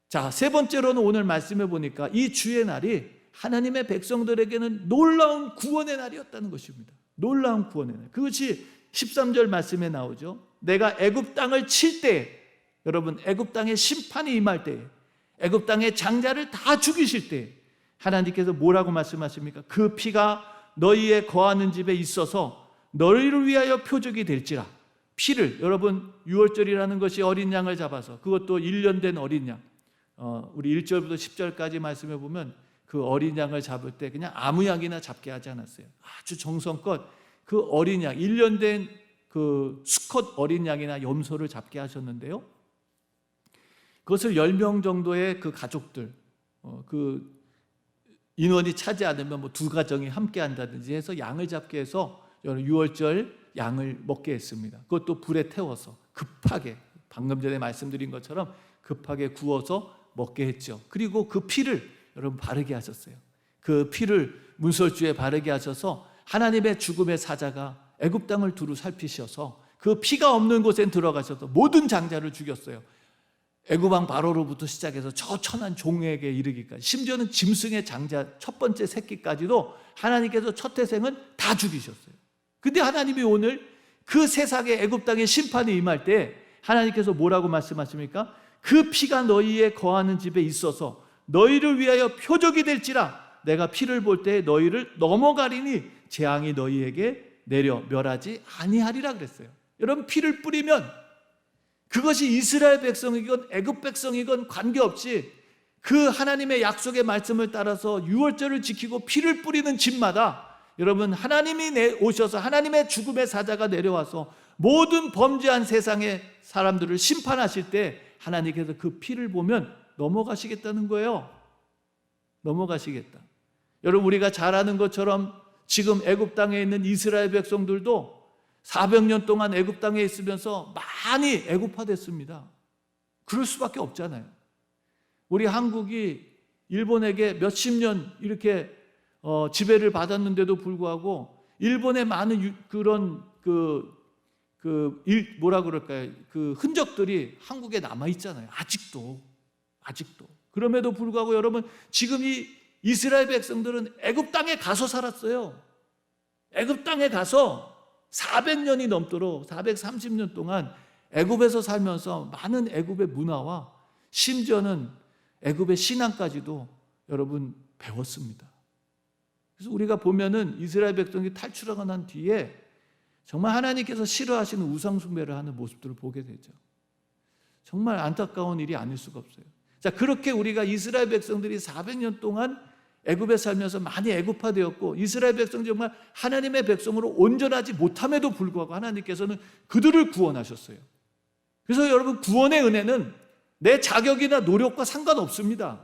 자, 세 번째로는 오늘 말씀해 보니까 이 주의 날이 하나님의 백성들에게는 놀라운 구원의 날이었다는 것입니다. 놀라운 구원의 날. 그것이 13절 말씀에 나오죠. 내가 애굽 땅을 칠 때, 여러분, 애굽 땅에 심판이 임할 때, 애굽 땅의 장자를 다 죽이실 때 하나님께서 뭐라고 말씀하십니까? 그 피가 너희의 거하는 집에 있어서 너희를 위하여 표적이 될지라. 피를, 여러분, 유월절이라는 것이 어린 양을 잡아서, 그것도 1년 된 어린 양, 우리 1절부터 10절까지 말씀해 보면 그 어린 양을 잡을 때 그냥 아무 양이나 잡게 하지 않았어요. 아주 정성껏 그 어린 양, 1년 된 그 수컷 어린 양이나 염소를 잡게 하셨는데요, 그것을 10명 정도의 그 가족들, 그 인원이 차지 않으면 뭐 두 가정이 함께 한다든지 해서 양을 잡게 해서 유월절 양을 먹게 했습니다. 그것도 불에 태워서 급하게, 방금 전에 말씀드린 것처럼 급하게 구워서 먹게 했죠. 그리고 그 피를 여러분 바르게 하셨어요. 그 피를 문설주에 바르게 하셔서 하나님의 죽음의 사자가 애굽 땅을 두루 살피셔서 그 피가 없는 곳에 들어가셔서 모든 장자를 죽였어요. 애굽 왕 바로로부터 시작해서 저 천한 종에게 이르기까지, 심지어는 짐승의 장자 첫 번째 새끼까지도 하나님께서 첫 태생은 다 죽이셨어요. 근데 하나님이 오늘 그 세상의 애굽 땅의 심판이 임할 때 하나님께서 뭐라고 말씀하십니까? 그 피가 너희의 거하는 집에 있어서 너희를 위하여 표적이 될지라. 내가 피를 볼 때 너희를 넘어가리니 재앙이 너희에게 내려 멸하지 아니하리라 그랬어요. 여러분, 피를 뿌리면 그것이 이스라엘 백성이건 애굽 백성이건 관계없이 그 하나님의 약속의 말씀을 따라서 유월절을 지키고 피를 뿌리는 집마다 여러분, 하나님이 오셔서 하나님의 죽음의 사자가 내려와서 모든 범죄한 세상의 사람들을 심판하실 때 하나님께서 그 피를 보면 넘어가시겠다는 거예요. 넘어가시겠다. 여러분, 우리가 잘 아는 것처럼 지금 애굽 땅에 있는 이스라엘 백성들도 400년 동안 애굽 땅에 있으면서 많이 애굽화됐습니다. 그럴 수밖에 없잖아요. 우리 한국이 일본에게 몇십 년 이렇게 지배를 받았는데도 불구하고 일본의 많은 그런 뭐라 그럴까요? 그 흔적들이 한국에 남아 있잖아요. 아직도. 그럼에도 불구하고 여러분, 지금 이 이스라엘 백성들은 애굽 땅에 가서 살았어요. 애굽 땅에 가서 400년이 넘도록 430년 동안 애굽에서 살면서 많은 애굽의 문화와 심지어는 애굽의 신앙까지도 여러분 배웠습니다. 그래서 우리가 보면은 이스라엘 백성이 탈출하고 난 뒤에 정말 하나님께서 싫어하시는 우상 숭배를 하는 모습들을 보게 되죠. 정말 안타까운 일이 아닐 수가 없어요. 자, 그렇게 우리가 이스라엘 백성들이 400년 동안 애굽에 살면서 많이 애굽화되었고 이스라엘 백성이 정말 하나님의 백성으로 온전하지 못함에도 불구하고 하나님께서는 그들을 구원하셨어요. 그래서 여러분, 구원의 은혜는 내 자격이나 노력과 상관없습니다.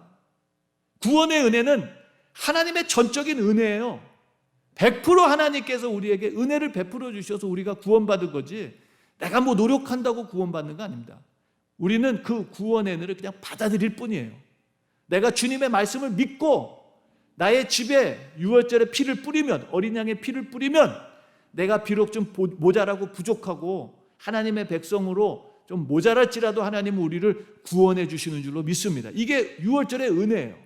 구원의 은혜는 하나님의 전적인 은혜예요. 100% 하나님께서 우리에게 은혜를 베풀어 주셔서 우리가 구원받은 거지, 내가 뭐 노력한다고 구원받는 거 아닙니다. 우리는 그 구원의 은혜를 그냥 받아들일 뿐이에요. 내가 주님의 말씀을 믿고 나의 집에 유월절에 피를 뿌리면, 어린 양의 피를 뿌리면 내가 비록 좀 모자라고 부족하고 하나님의 백성으로 좀 모자랄지라도 하나님은 우리를 구원해 주시는 줄로 믿습니다. 이게 유월절의 은혜예요.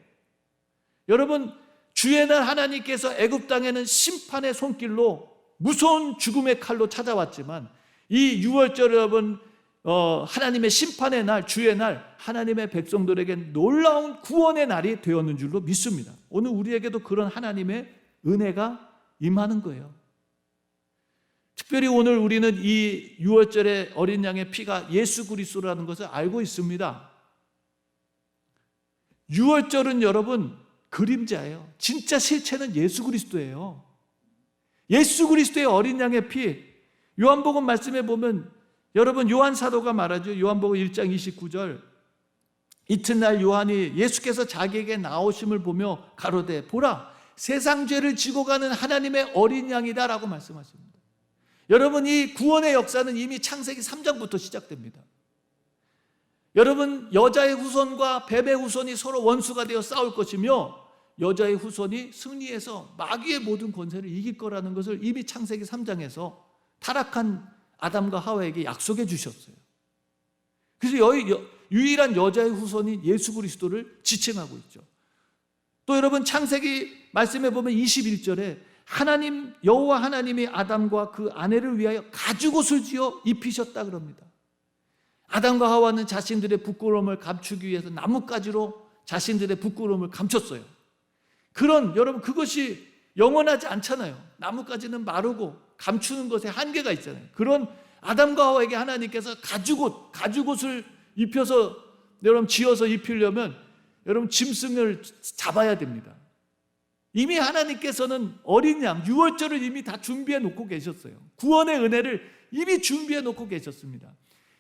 여러분, 주의 날 하나님께서 애굽 땅에는 심판의 손길로 무서운 죽음의 칼로 찾아왔지만 이 유월절 여러분, 하나님의 심판의 날, 주의 날, 하나님의 백성들에게 놀라운 구원의 날이 되었는 줄로 믿습니다. 오늘 우리에게도 그런 하나님의 은혜가 임하는 거예요. 특별히 오늘 우리는 이 유월절의 어린 양의 피가 예수 그리스도라는 것을 알고 있습니다. 유월절은 여러분 그림자예요. 진짜 실체는 예수 그리스도예요. 예수 그리스도의 어린 양의 피, 요한복음 말씀에 보면 여러분, 요한 사도가 말하죠. 요한복음 1장 29절, 이튿날 요한이 예수께서 자기에게 나오심을 보며 가로되 보라, 세상 죄를 지고 가는 하나님의 어린 양이다 라고 말씀하십니다. 여러분, 이 구원의 역사는 이미 창세기 3장부터 시작됩니다. 여러분, 여자의 후손과 뱀의 후손이 서로 원수가 되어 싸울 것이며 여자의 후손이 승리해서 마귀의 모든 권세를 이길 거라는 것을 이미 창세기 3장에서 타락한 아담과 하와에게 약속해 주셨어요. 그래서 유일한 여자의 후손인 예수 그리스도를 지칭하고 있죠. 또 여러분, 창세기 말씀해 보면 21절에 하나님, 여호와 하나님이 아담과 그 아내를 위하여 가죽옷을 지어 입히셨다 그럽니다. 아담과 하와는 자신들의 부끄러움을 감추기 위해서 나뭇가지로 자신들의 부끄러움을 감췄어요. 여러분, 그것이 영원하지 않잖아요. 나뭇가지는 마르고 감추는 것에 한계가 있잖아요. 그런 아담과 하와에게 하나님께서 가죽옷을 입혀서 여러분 지어서 입히려면 여러분 짐승을 잡아야 됩니다. 이미 하나님께서는 어린 양, 유월절을 이미 다 준비해 놓고 계셨어요. 구원의 은혜를 이미 준비해 놓고 계셨습니다.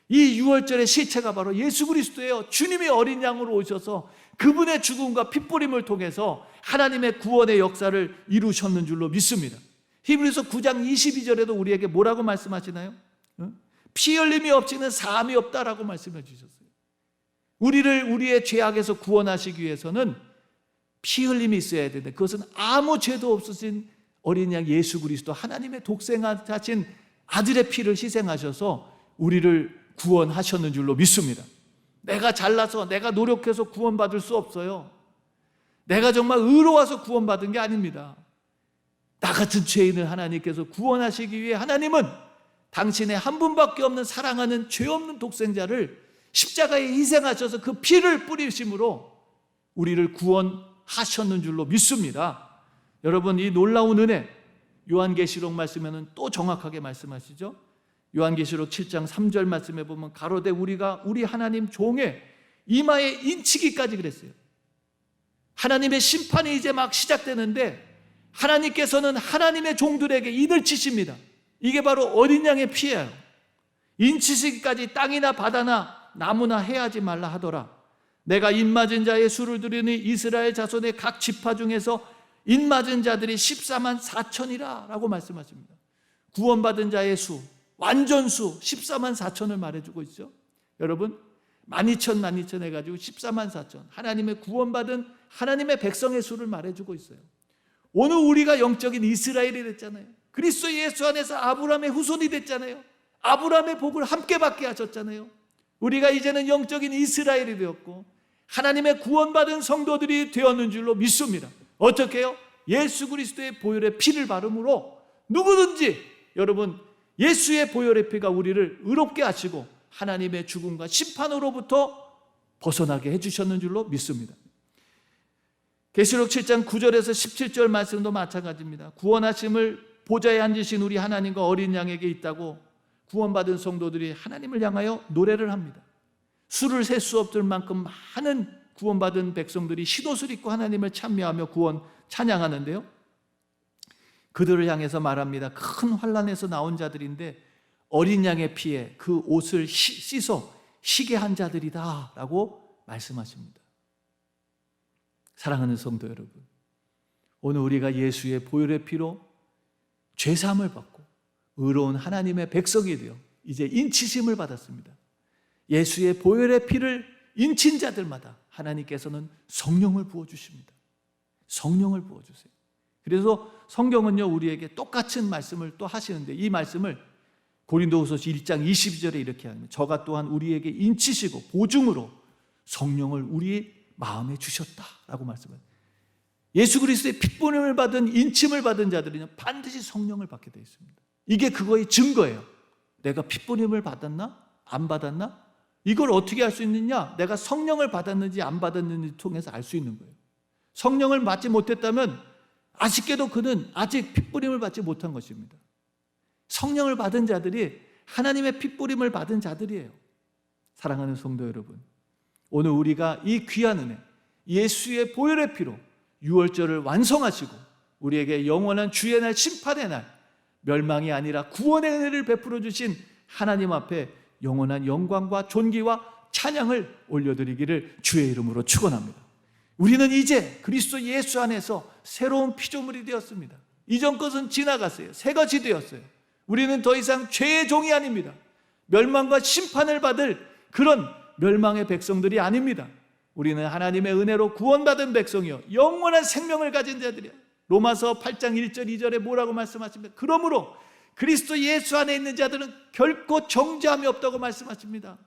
이 유월절의 시체가 바로 예수 그리스도예요. 주님이 어린 양으로 오셔서 그분의 죽음과 핏부림을 통해서 하나님의 구원의 역사를 이루셨는 줄로 믿습니다. 히브리서 9장 22절에도 우리에게 뭐라고 말씀하시나요? 피 흘림이 없이는 사함이 없다라고 말씀해 주셨어요. 우리를 우리의 죄악에서 구원하시기 위해서는 피 흘림이 있어야 되는데 그것은 아무 죄도 없으신 어린 양 예수 그리스도, 하나님의 독생하신 아들의 피를 희생하셔서 우리를 구원하셨는 줄로 믿습니다. 내가 잘나서 내가 노력해서 구원받을 수 없어요. 내가 정말 의로워서 구원받은 게 아닙니다. 나 같은 죄인을 하나님께서 구원하시기 위해 하나님은 당신의 한 분밖에 없는 사랑하는 죄 없는 독생자를 십자가에 희생하셔서 그 피를 뿌리심으로 우리를 구원하셨는 줄로 믿습니다. 여러분, 이 놀라운 은혜, 요한계시록 말씀에는 또 정확하게 말씀하시죠. 요한계시록 7장 3절 말씀에 보면 가로되 우리가 우리 하나님 종의 이마에 인치기까지 그랬어요. 하나님의 심판이 이제 막 시작되는데 하나님께서는 하나님의 종들에게 인을 치십니다. 이게 바로 어린 양의 피예요. 인치시기까지 땅이나 바다나 나무나 해하지 말라 하더라. 내가 인맞은 자의 수를 두르니 이스라엘 자손의 각 지파 중에서 인맞은 자들이 14만 4천이라 라고 말씀하십니다. 구원받은 자의 수, 완전수 14만 4천을 말해주고 있죠. 여러분, 12,000 해가지고 14만 4천, 하나님의 구원받은 하나님의 백성의 수를 말해주고 있어요. 오늘 우리가 영적인 이스라엘이 됐잖아요. 그리스도 예수 안에서 아브라함의 후손이 됐잖아요. 아브라함의 복을 함께 받게 하셨잖아요. 우리가 이제는 영적인 이스라엘이 되었고 하나님의 구원받은 성도들이 되었는 줄로 믿습니다. 어떻게 해요? 예수 그리스도의 보혈의 피를 바름으로 누구든지 여러분, 예수의 보혈의 피가 우리를 의롭게 하시고 하나님의 죽음과 심판으로부터 벗어나게 해주셨는 줄로 믿습니다. 계시록 7장 9절에서 17절 말씀도 마찬가지입니다. 구원하심을 보좌에 앉으신 우리 하나님과 어린 양에게 있다고 구원받은 성도들이 하나님을 향하여 노래를 합니다. 수를 셀 수 없을 만큼 많은 구원받은 백성들이 흰옷을 입고 하나님을 찬미하며 구원 찬양하는데요, 그들을 향해서 말합니다. 큰 환난에서 나온 자들인데 어린 양의 피에 그 옷을 씻어 희게 한 자들이다 라고 말씀하십니다. 사랑하는 성도 여러분, 오늘 우리가 예수의 보혈의 피로 죄사함을 받고 의로운 하나님의 백성이 되어 이제 인치심을 받았습니다. 예수의 보혈의 피를 인친 자들마다 하나님께서는 성령을 부어주십니다. 성령을 부어주세요. 그래서 성경은요, 우리에게 똑같은 말씀을 또 하시는데 이 말씀을 고린도후서 1장 22절에 이렇게 합니다. 저가 또한 우리에게 인치시고 보증으로 성령을 우리 마음에 주셨다라고 말씀합니다. 예수 그리스도의 핏부림을 받은, 인침을 받은 자들은 반드시 성령을 받게 되어 있습니다. 이게 그거의 증거예요. 내가 핏부림을 받았나? 안 받았나? 이걸 어떻게 알 수 있느냐? 내가 성령을 받았는지 안 받았는지 통해서 알 수 있는 거예요. 성령을 받지 못했다면 아쉽게도 그는 아직 핏부림을 받지 못한 것입니다. 성령을 받은 자들이 하나님의 핏부림을 받은 자들이에요. 사랑하는 성도 여러분, 오늘 우리가 이 귀한 은혜, 예수의 보혈의 피로 유월절을 완성하시고 우리에게 영원한 주의 날, 심판의 날, 멸망이 아니라 구원의 은혜를 베풀어 주신 하나님 앞에 영원한 영광과 존귀와 찬양을 올려드리기를 주의 이름으로 축원합니다. 우리는 이제 그리스도 예수 안에서 새로운 피조물이 되었습니다. 이전 것은 지나갔어요. 새 것이 되었어요. 우리는 더 이상 죄의 종이 아닙니다. 멸망과 심판을 받을 그런 멸망의 백성들이 아닙니다. 우리는 하나님의 은혜로 구원받은 백성이요 영원한 생명을 가진 자들이야. 로마서 8장 1절 2절에 뭐라고 말씀하십니까? 그러므로 그리스도 예수 안에 있는 자들은 결코 정죄함이 없다고 말씀하십니다.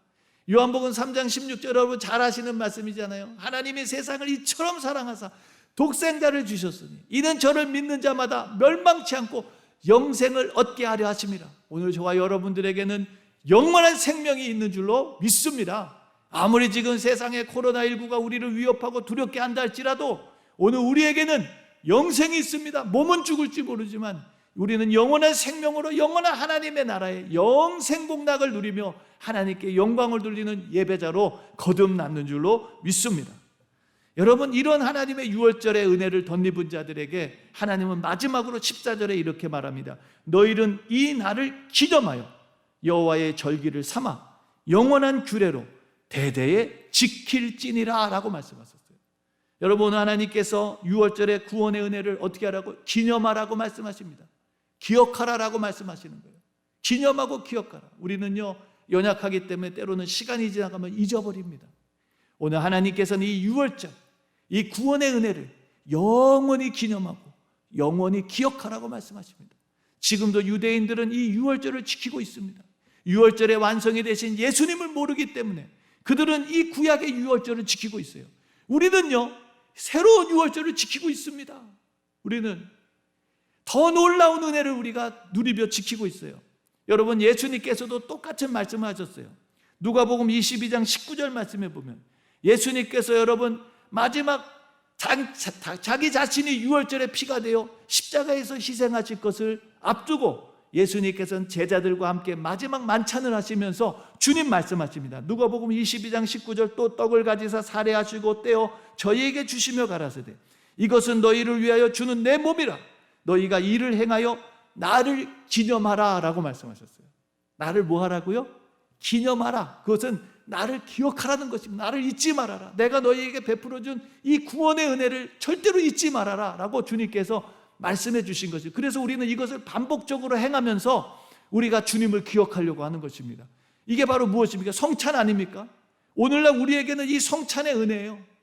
요한복음 3장 16절 여러분 잘 아시는 말씀이잖아요. 하나님이 세상을 이처럼 사랑하사 독생자를 주셨으니 이는 저를 믿는 자마다 멸망치 않고 영생을 얻게 하려 하심이라. 오늘 저와 여러분들에게는 영원한 생명이 있는 줄로 믿습니다. 아무리 지금 세상에 코로나19가 우리를 위협하고 두렵게 한다 할지라도 오늘 우리에게는 영생이 있습니다. 몸은 죽을지 모르지만 우리는 영원한 생명으로 영원한 하나님의 나라의 영생복락을 누리며 하나님께 영광을 돌리는 예배자로 거듭남는 줄로 믿습니다. 여러분, 이런 하나님의 유월절의 은혜를 덧입은 자들에게 하나님은 마지막으로 14절에 이렇게 말합니다. 너희는 이 날을 기념하여 여호와의 절기를 삼아 영원한 규례로 대대에 지킬지니라 라고 말씀하셨어요. 여러분, 하나님께서 유월절의 구원의 은혜를 어떻게 하라고? 기념하라고 말씀하십니다. 기억하라라고 말씀하시는 거예요. 기념하고 기억하라. 우리는요 연약하기 때문에 때로는 시간이 지나가면 잊어버립니다. 오늘 하나님께서는 이 유월절, 이 구원의 은혜를 영원히 기념하고 영원히 기억하라고 말씀하십니다. 지금도 유대인들은 이 유월절을 지키고 있습니다. 유월절의 완성이 되신 예수님을 모르기 때문에 그들은 이 구약의 유월절을 지키고 있어요. 우리는요 새로운 유월절을 지키고 있습니다. 우리는 더 놀라운 은혜를 우리가 누리며 지키고 있어요. 여러분, 예수님께서도 똑같은 말씀을 하셨어요. 누가복음 22장 19절 말씀에 보면 예수님께서 여러분 마지막 자기 자신이 유월절의 피가 되어 십자가에서 희생하실 것을 앞두고 예수님께서는 제자들과 함께 마지막 만찬을 하시면서 주님 말씀하십니다. 누가복음 22장 19절 또 떡을 가지사 살해하시고 떼어 저희에게 주시며 가라사대 이것은 너희를 위하여 주는 내 몸이라 너희가 이를 행하여 나를 기념하라 라고 말씀하셨어요. 나를 뭐 하라고요? 기념하라. 그것은 나를 기억하라는 것입니다. 나를 잊지 말아라. 내가 너희에게 베풀어준 이 구원의 은혜를 절대로 잊지 말아라 라고 주님께서 말씀해 주신 것이죠. 그래서 우리는 이것을 반복적으로 행하면서 우리가 주님을 기억하려고 하는 것입니다. 이게 바로 무엇입니까? 성찬 아닙니까? 오늘날 우리에게는 이 성찬의 은혜예요.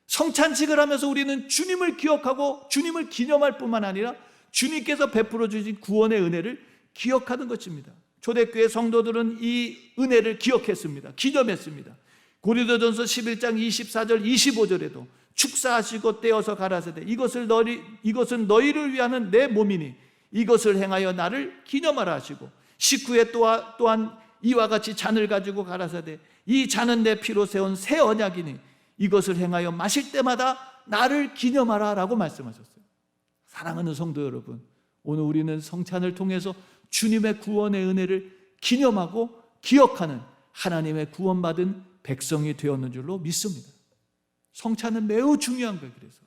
성찬식을 하면서 우리는 주님을 기억하고 주님을 기념할 뿐만 아니라 주님께서 베풀어 주신 구원의 은혜를 기억하는 것입니다. 초대교회 성도들은 이 은혜를 기억했습니다. 기념했습니다. 고린도전서 11장 24절 25절에도 축사하시고 떼어서 가라사대 이것은 너희를 위하는 내 몸이니 이것을 행하여 나를 기념하라 하시고 19회 또한 이와 같이 잔을 가지고 가라사대 이 잔은 내 피로 세운 새 언약이니 이것을 행하여 마실 때마다 나를 기념하라 라고 말씀하셨어요. 사랑하는 성도 여러분, 오늘 우리는 성찬을 통해서 주님의 구원의 은혜를 기념하고 기억하는 하나님의 구원받은 백성이 되었는 줄로 믿습니다. 성찬은 매우 중요한 거예요. 그래서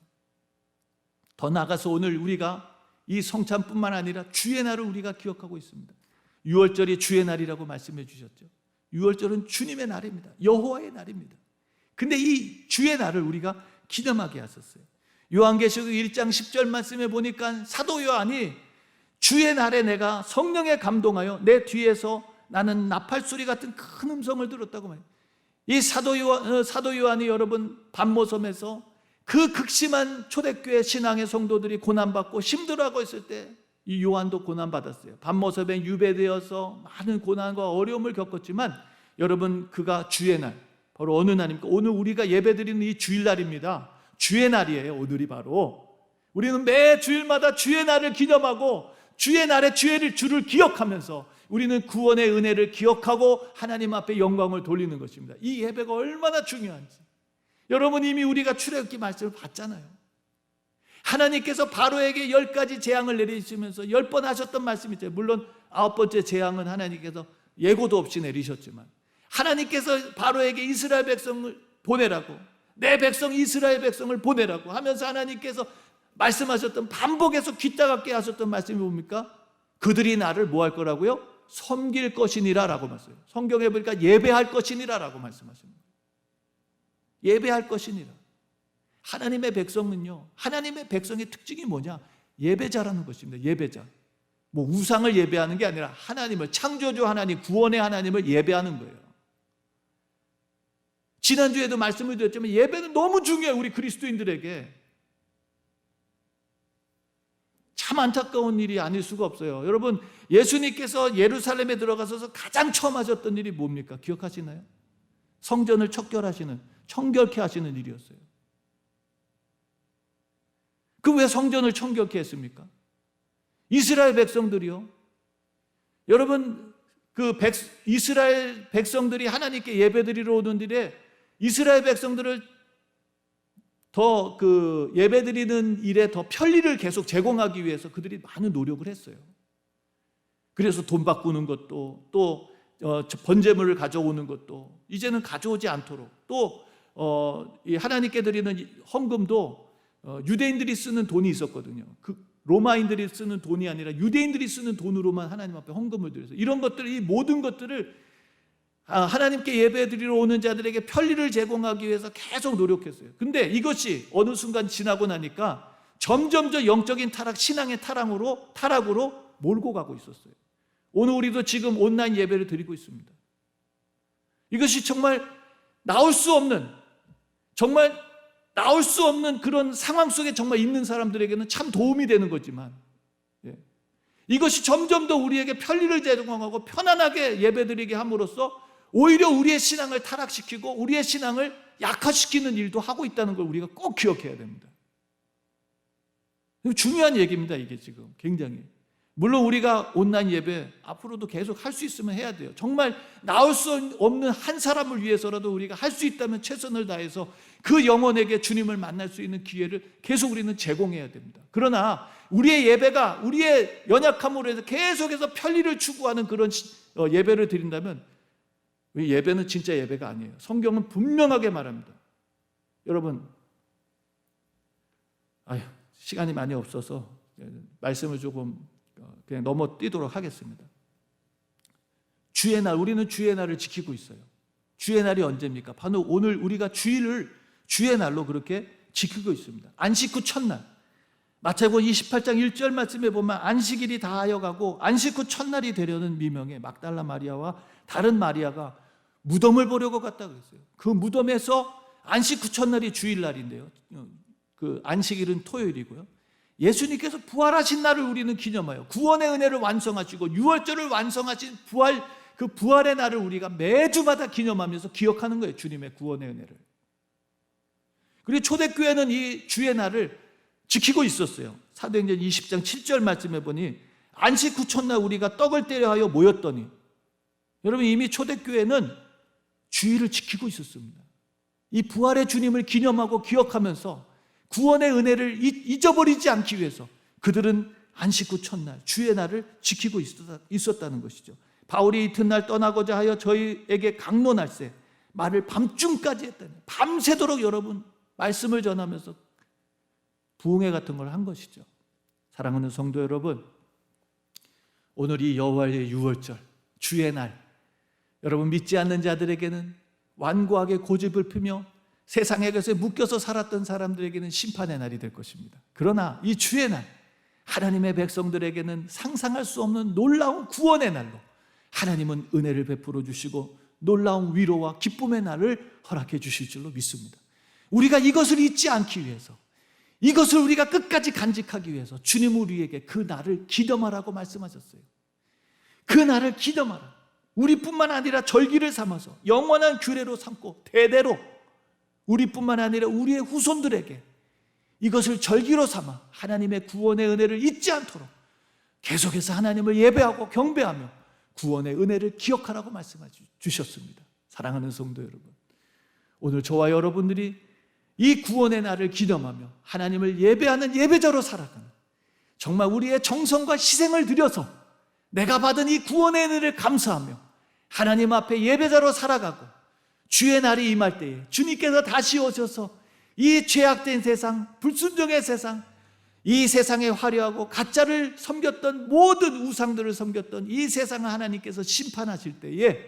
더 나아가서 오늘 우리가 이 성찬뿐만 아니라 주의 날을 우리가 기억하고 있습니다. 유월절이 주의 날이라고 말씀해 주셨죠. 유월절은 주님의 날입니다. 여호와의 날입니다. 근데 이 주의 날을 우리가 기념하게 하셨어요. 요한계시록 1장 10절 말씀에 보니까 사도 요한이 주의 날에 내가 성령에 감동하여 내 뒤에서 나는 나팔소리 같은 큰 음성을 들었다고 말해요. 이 사도 요한이 여러분 반모섬에서 그 극심한 초대교회 신앙의 성도들이 고난받고 힘들어하고 있을 때 이 요한도 고난받았어요. 반모섬에 유배되어서 많은 고난과 어려움을 겪었지만 여러분 그가 주의 날, 바로 어느 날입니까? 오늘 우리가 예배드리는 이 주일날입니다. 주의 날이에요. 오늘이 바로 우리는 매 주일마다 주의 날을 기념하고 주의 날에 주를 기억하면서 우리는 구원의 은혜를 기억하고 하나님 앞에 영광을 돌리는 것입니다. 이 예배가 얼마나 중요한지 여러분 이미 우리가 출애굽기 말씀을 봤잖아요. 하나님께서 바로에게 10가지 재앙을 내리시면서 10번 하셨던 말씀이 있죠. 물론 9번째 재앙은 하나님께서 예고도 없이 내리셨지만 하나님께서 바로에게 이스라엘 백성을 보내라고, 내 백성 이스라엘 백성을 보내라고 하면서 하나님께서 말씀하셨던, 반복해서 귀 따갑게 하셨던 말씀이 뭡니까? 그들이 나를 뭐 할 거라고요? 섬길 것이니라 라고 말씀해요. 성경에 보니까 예배할 것이니라 라고 말씀하십니다. 예배할 것이니라. 하나님의 백성은요, 하나님의 백성의 특징이 뭐냐? 예배자라는 것입니다. 예배자. 뭐 우상을 예배하는 게 아니라 하나님을, 창조주 하나님, 구원의 하나님을 예배하는 거예요. 지난주에도 말씀을 드렸지만 예배는 너무 중요해요. 우리 그리스도인들에게. 참 안타까운 일이 아닐 수가 없어요. 여러분, 예수님께서 예루살렘에 들어가셔서 가장 처음 하셨던 일이 뭡니까? 기억하시나요? 성전을 청결케 하시는 일이었어요. 그 왜 성전을 청결케 했습니까? 이스라엘 백성들이요. 여러분, 이스라엘 백성들이 하나님께 예배드리러 오는 일에 이스라엘 백성들을 더 예배드리는 일에 더 편리를 계속 제공하기 위해서 그들이 많은 노력을 했어요. 그래서 돈 바꾸는 것도, 또 번제물을 가져오는 것도 이제는 가져오지 않도록, 또 하나님께 드리는 헌금도 유대인들이 쓰는 돈이 있었거든요. 로마인들이 쓰는 돈이 아니라 유대인들이 쓰는 돈으로만 하나님 앞에 헌금을 드려서, 이런 것들, 이 모든 것들을 하나님께 예배드리러 오는 자들에게 편리를 제공하기 위해서 계속 노력했어요. 근데 이것이 어느 순간 지나고 나니까 점점 더 영적인 타락, 신앙의 타락으로 몰고 가고 있었어요. 오늘 우리도 지금 온라인 예배를 드리고 있습니다. 이것이 정말 나올 수 없는 그런 상황 속에 정말 있는 사람들에게는 참 도움이 되는 거지만, 이것이 점점 더 우리에게 편리를 제공하고 편안하게 예배드리게 함으로써 오히려 우리의 신앙을 타락시키고 우리의 신앙을 약화시키는 일도 하고 있다는 걸 우리가 꼭 기억해야 됩니다. 중요한 얘기입니다. 이게 지금 굉장히. 물론 우리가 온라인 예배 앞으로도 계속 할 수 있으면 해야 돼요. 정말 나올 수 없는 한 사람을 위해서라도 우리가 할 수 있다면 최선을 다해서 그 영혼에게 주님을 만날 수 있는 기회를 계속 우리는 제공해야 됩니다. 그러나 우리의 예배가 우리의 연약함으로 해서 계속해서 편리를 추구하는 그런 예배를 드린다면 예배는 진짜 예배가 아니에요. 성경은 분명하게 말합니다. 여러분, 시간이 많이 없어서 말씀을 조금 그냥 넘어뛰도록 하겠습니다. 주의 날, 우리는 주의 날을 지키고 있어요. 주의 날이 언제입니까? 바로 오늘 우리가 주일을 주의 날로 그렇게 지키고 있습니다. 안식 후 첫날, 마태복음 28장 1절 말씀에 보면 안식일이 다하여가고 안식 후 첫날이 되려는 미명에 막달라 마리아와 다른 마리아가 무덤을 보려고 갔다 그랬어요. 그 무덤에서 안식 후 첫날이 주일날인데요, 그 안식일은 토요일이고요, 예수님께서 부활하신 날을 우리는 기념하여 구원의 은혜를 완성하시고 유월절을 완성하신 그 부활의 날을 우리가 매주마다 기념하면서 기억하는 거예요. 주님의 구원의 은혜를. 그리고 초대교회는 이 주의 날을 지키고 있었어요. 사도행전 20장 7절 말씀해 보니 안식 후 첫날 우리가 떡을 떼려 하여 모였더니, 여러분, 이미 초대교회는 주일을 지키고 있었습니다. 이 부활의 주님을 기념하고 기억하면서 구원의 은혜를 잊어버리지 않기 위해서 그들은 안식 후 첫날 주의 날을 지키고 있었다는 것이죠. 바울이 이튿날 떠나고자 하여 저희에게 강론할세 말을 밤중까지 했다니, 밤새도록 여러분 말씀을 전하면서 부흥회 같은 걸 한 것이죠. 사랑하는 성도 여러분, 오늘 이 여호와의 유월절 주의 날, 여러분 믿지 않는 자들에게는 완고하게 고집을 피며 세상의 것에 묶여서 살았던 사람들에게는 심판의 날이 될 것입니다. 그러나 이 주의 날, 하나님의 백성들에게는 상상할 수 없는 놀라운 구원의 날로 하나님은 은혜를 베풀어 주시고 놀라운 위로와 기쁨의 날을 허락해 주실 줄로 믿습니다. 우리가 이것을 잊지 않기 위해서, 이것을 우리가 끝까지 간직하기 위해서 주님은 우리에게 그 날을 기념하라고 말씀하셨어요. 그 날을 기념하라. 우리뿐만 아니라 절기를 삼아서 영원한 규례로 삼고 대대로 우리뿐만 아니라 우리의 후손들에게 이것을 절기로 삼아 하나님의 구원의 은혜를 잊지 않도록 계속해서 하나님을 예배하고 경배하며 구원의 은혜를 기억하라고 말씀해 주셨습니다. 사랑하는 성도 여러분, 오늘 저와 여러분들이 이 구원의 날을 기념하며 하나님을 예배하는 예배자로 살아가는, 정말 우리의 정성과 희생을 들여서 내가 받은 이 구원의 은혜를 감사하며 하나님 앞에 예배자로 살아가고 주의 날이 임할 때에 주님께서 다시 오셔서 이 죄악된 세상, 불순종의 세상, 이 세상에 화려하고 가짜를 섬겼던 모든 우상들을 섬겼던 이 세상을 하나님께서 심판하실 때에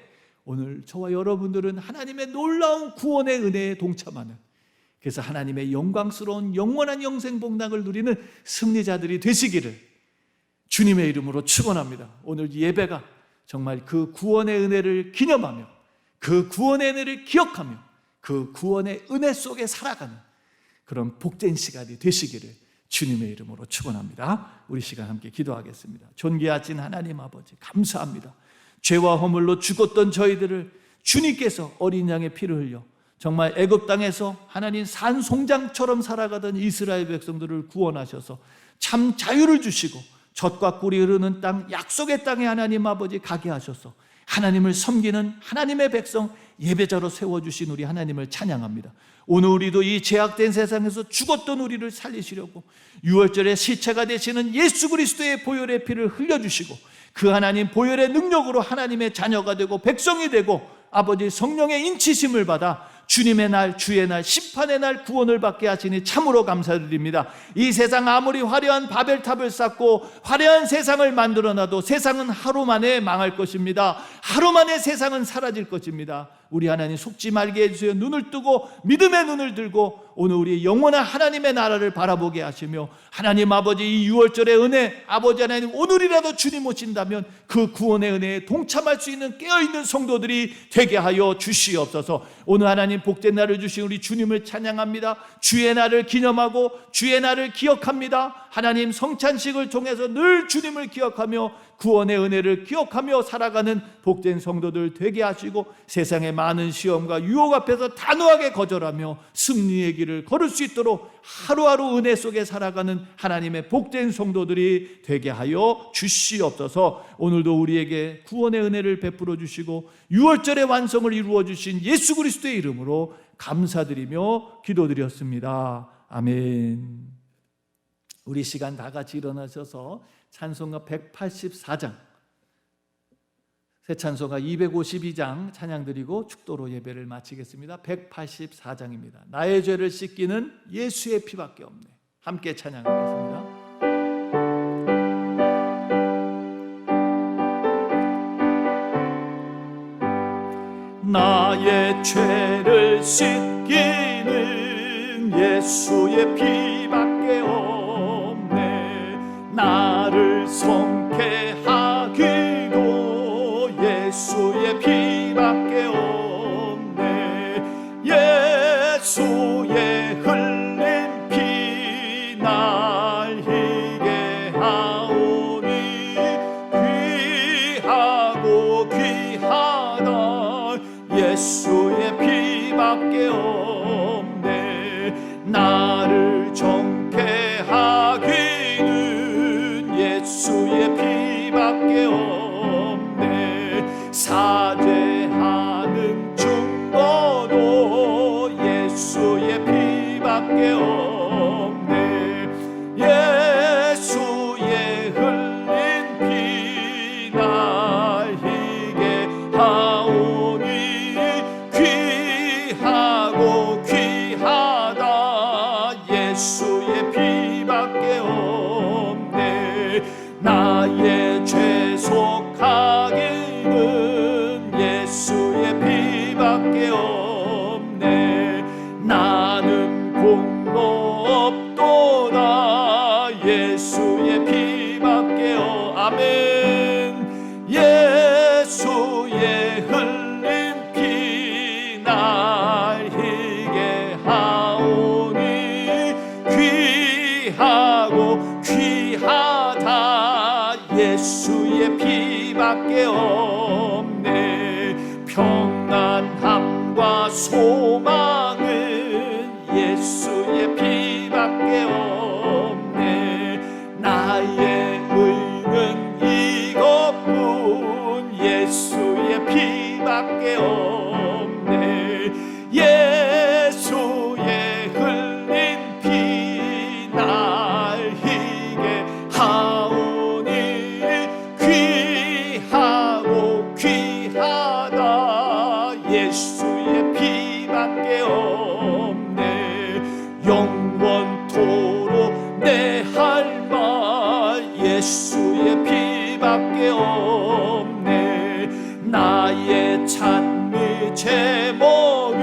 오늘 저와 여러분들은 하나님의 놀라운 구원의 은혜에 동참하는, 그래서 하나님의 영광스러운 영원한 영생 복락을 누리는 승리자들이 되시기를 주님의 이름으로 축원합니다. 오늘 예배가 정말 그 구원의 은혜를 기념하며 그 구원의 은혜를 기억하며 그 구원의 은혜 속에 살아가는 그런 복된 시간이 되시기를 주님의 이름으로 축원합니다. 우리 시간 함께 기도하겠습니다. 존귀하신 하나님 아버지, 감사합니다. 죄와 허물로 죽었던 저희들을 주님께서 어린 양의 피를 흘려 정말 애굽 땅에서 하나님 산송장처럼 살아가던 이스라엘 백성들을 구원하셔서 참 자유를 주시고 젖과 꿀이 흐르는 땅, 약속의 땅에 하나님 아버지 가게 하셔서 하나님을 섬기는 하나님의 백성 예배자로 세워주신 우리 하나님을 찬양합니다. 오늘 우리도 이 죄악된 세상에서 죽었던 우리를 살리시려고 유월절에 시체가 되시는 예수 그리스도의 보혈의 피를 흘려주시고 그 하나님 보혈의 능력으로 하나님의 자녀가 되고 백성이 되고 아버지 성령의 인치심을 받아 주님의 날, 주의 날, 심판의 날 구원을 받게 하시니 참으로 감사드립니다. 이 세상 아무리 화려한 바벨탑을 쌓고 화려한 세상을 만들어놔도 세상은 하루 만에 망할 것입니다. 하루 만에 세상은 사라질 것입니다. 우리 하나님 속지 말게 해주세요. 눈을 뜨고 믿음의 눈을 들고 오늘 우리 영원한 하나님의 나라를 바라보게 하시며 하나님 아버지 이 유월절의 은혜, 아버지 하나님 오늘이라도 주님 오신다면 그 구원의 은혜에 동참할 수 있는 깨어있는 성도들이 되게 하여 주시옵소서. 오늘 하나님 복된 날을 주신 우리 주님을 찬양합니다. 주의 날을 기념하고 주의 날을 기억합니다. 하나님 성찬식을 통해서 늘 주님을 기억하며 구원의 은혜를 기억하며 살아가는 복된 성도들 되게 하시고 세상의 많은 시험과 유혹 앞에서 단호하게 거절하며 승리의 길을 걸을 수 있도록 하루하루 은혜 속에 살아가는 하나님의 복된 성도들이 되게 하여 주시옵소서. 오늘도 우리에게 구원의 은혜를 베풀어 주시고 유월절의 완성을 이루어 주신 예수 그리스도의 이름으로 감사드리며 기도드렸습니다. 아멘. 우리 시간 다 같이 일어나셔서 찬송가 184장, 새 찬송가 252장 찬양드리고 축도로 예배를 마치겠습니다. 184장입니다. 나의 죄를 씻기는 예수의 피밖에 없네. 함께 찬양하겠습니다. 나의 죄를 씻기는 예수의 피밖에 없네. 나를 성케 하기도 예수의 피밖에 없네. 예수의 흘린 피 날 희게 하오니 귀하고 귀하다 예수의 피밖에 없네. 나를 정케 하기는 예수의 피밖에 없네. 사죄하는 증거도 예수의 피밖에 없네. 예수의 흘린 피 날 희게 하오니 귀하고 귀하다 예수의 피밖에 없네. 나의 죄 속하기는 예수의 피밖에 없네. 나는 공로 없도다 예수의 피밖에 아멘. 예수의 흘린 피 날 희게 하오니 귀하고 귀하다 예수의 피밖에 없네. 평안함과 소망은 예수의 피밖에 없네. 나의 의는 이것뿐 예수의 피밖에 없네. 예수의 흘린 피 날 희게 하오니 귀하고 귀하다 예수의 피밖에 없네. 영원토록 내 한 피밖에 없네. 나의 찬미 제목은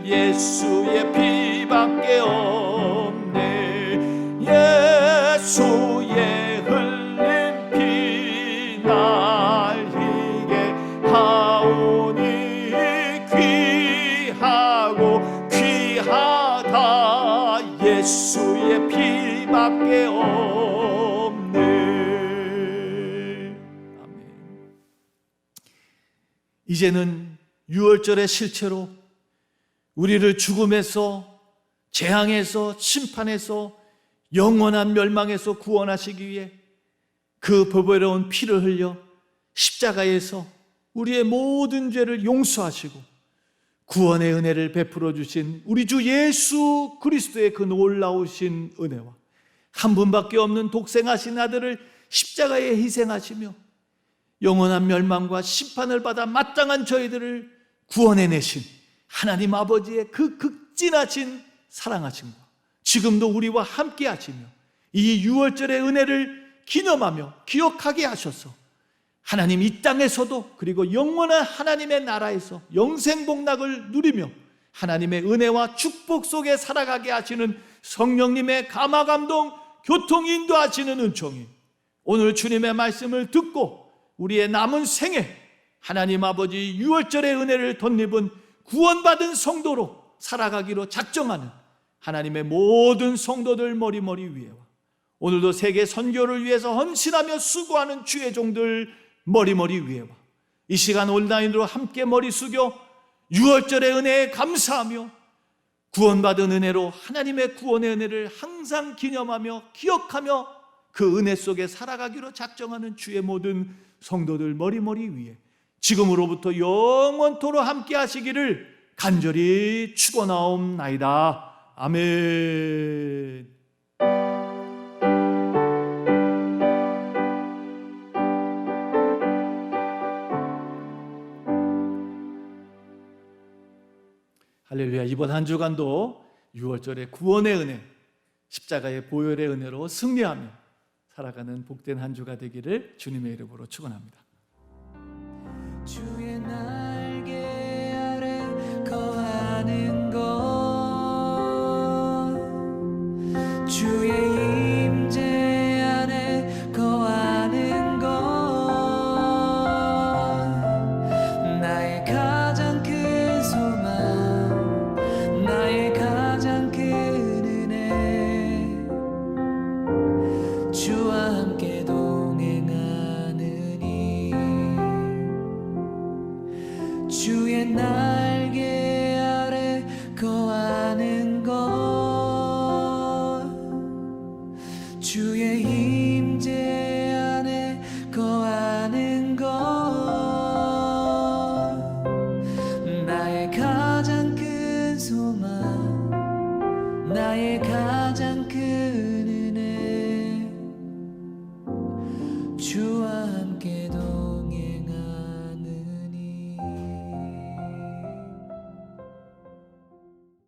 예수의 피밖에 없네. 예수의 흘린 피 날 희게 하오니 귀하고 귀하다. 예수의 피밖에 없네. 아멘. 이제는 유월절의 실체로 우리를 죽음에서, 재앙에서, 심판에서, 영원한 멸망에서 구원하시기 위해 그 보배로운 피를 흘려 십자가에서 우리의 모든 죄를 용서하시고 구원의 은혜를 베풀어 주신 우리 주 예수 그리스도의 그 놀라우신 은혜와 한 분밖에 없는 독생하신 아들을 십자가에 희생하시며 영원한 멸망과 심판을 받아 마땅한 저희들을 구원해내신 하나님 아버지의 그 극진하신 사랑하심과 지금도 우리와 함께 하시며 이 유월절의 은혜를 기념하며 기억하게 하셔서 하나님 이 땅에서도 그리고 영원한 하나님의 나라에서 영생복락을 누리며 하나님의 은혜와 축복 속에 살아가게 하시는 성령님의 감화감동 교통 인도하시는 은총이 오늘 주님의 말씀을 듣고 우리의 남은 생에 하나님 아버지 유월절의 은혜를 덧입은 구원받은 성도로 살아가기로 작정하는 하나님의 모든 성도들 머리머리 위에와 오늘도 세계 선교를 위해서 헌신하며 수고하는 주의 종들 머리머리 위에와 이 시간 온라인으로 함께 머리 숙여 유월절의 은혜에 감사하며 구원받은 은혜로 하나님의 구원의 은혜를 항상 기념하며 기억하며 그 은혜 속에 살아가기로 작정하는 주의 모든 성도들 머리머리 위에 지금으로부터 영원토로 함께 하시기를 간절히 축원하옵나이다. 아멘. 할렐루야. 이번 한 주간도 유월절의 구원의 은혜, 십자가의 보혈의 은혜로 승리하며 살아가는 복된 한 주가 되기를 주님의 이름으로 축원합니다. 주의 날개 아래 거하는 것 주의 임재 안에 거하는 것 나의 가장 큰 소망 나의 가장 큰 은혜 주와 함께 동행하느니 주의 날개 아래 거하는 것 주의 임재 안에 거하는 것 나의 가장 큰 소망 나의 가장 큰